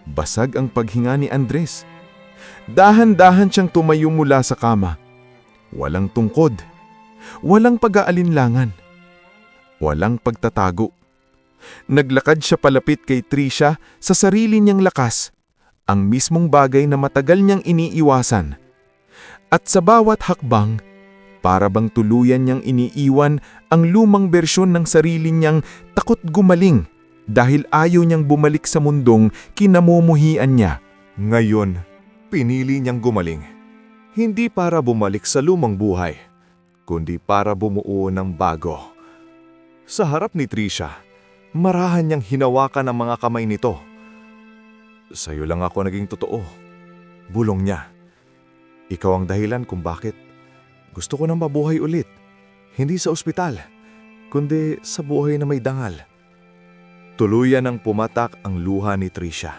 Basag ang paghinga ni Andres. Dahan-dahan siyang tumayo mula sa kama. Walang tungkod. Walang pag-aalinlangan. Walang pagtatago. Naglakad siya palapit kay Tricia sa sarili niyang lakas, ang mismong bagay na matagal niyang iniiwasan. At sa bawat hakbang, para bang tuluyan niyang iniiwan ang lumang bersyon ng sarili niyang takot gumaling dahil ayaw niyang bumalik sa mundong kinamumuhian niya. Ngayon, pinili niyang gumaling. Hindi para bumalik sa lumang buhay, kundi para bumuo ng bago. Sa harap ni Tricia, marahan niyang hinawakan ang mga kamay nito. Sa'yo lang ako naging totoo. Bulong niya. Ikaw ang dahilan kung bakit gusto ko nang mabuhay ulit. Hindi sa ospital, kundi sa buhay na may dangal. Tuluyan ang pumatak ang luha ni Tricia.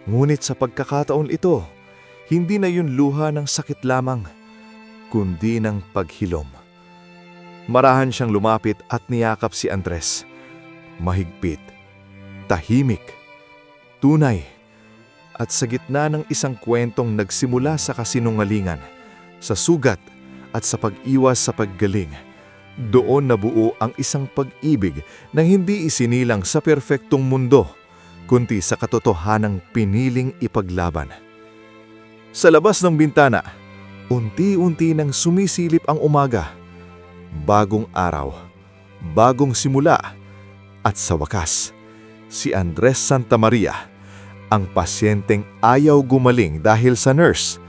Ngunit sa pagkakataon ito, hindi na yun luha ng sakit lamang, kundi ng paghilom. Marahan siyang lumapit at niyakap si Andres. Mahigpit, tahimik, tunay, at sa gitna ng isang kwentong nagsimula sa kasinungalingan, sa sugat at sa pag-iwas sa paggaling, doon nabuo ang isang pag-ibig na hindi isinilang sa perpektong mundo, kundi sa katotohanang piniling ipaglaban. Sa labas ng bintana, unti-unti nang sumisilip ang umaga. Bagong araw, bagong simula, at sa wakas, si Andres Santamaria, ang pasyenteng ayaw gumaling dahil sa nurse,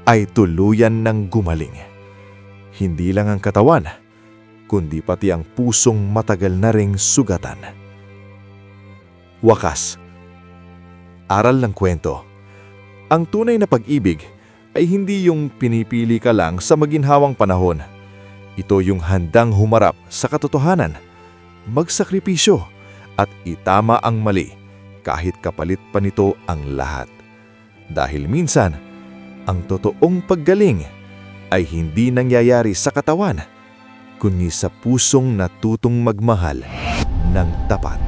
ay tuluyan ng gumaling. Hindi lang ang katawan, kundi pati ang pusong matagal na ring sugatan. Wakas. Aral ng kwento. Ang tunay na pag-ibig ay hindi yung pinipili ka lang sa maginhawang panahon. Ito yung handang humarap sa katotohanan, magsakripisyo at itama ang mali kahit kapalit pa nito ang lahat. Dahil minsan, ang totoong paggaling ay hindi nangyayari sa katawan, kundi sa pusong natutong magmahal ng tapat.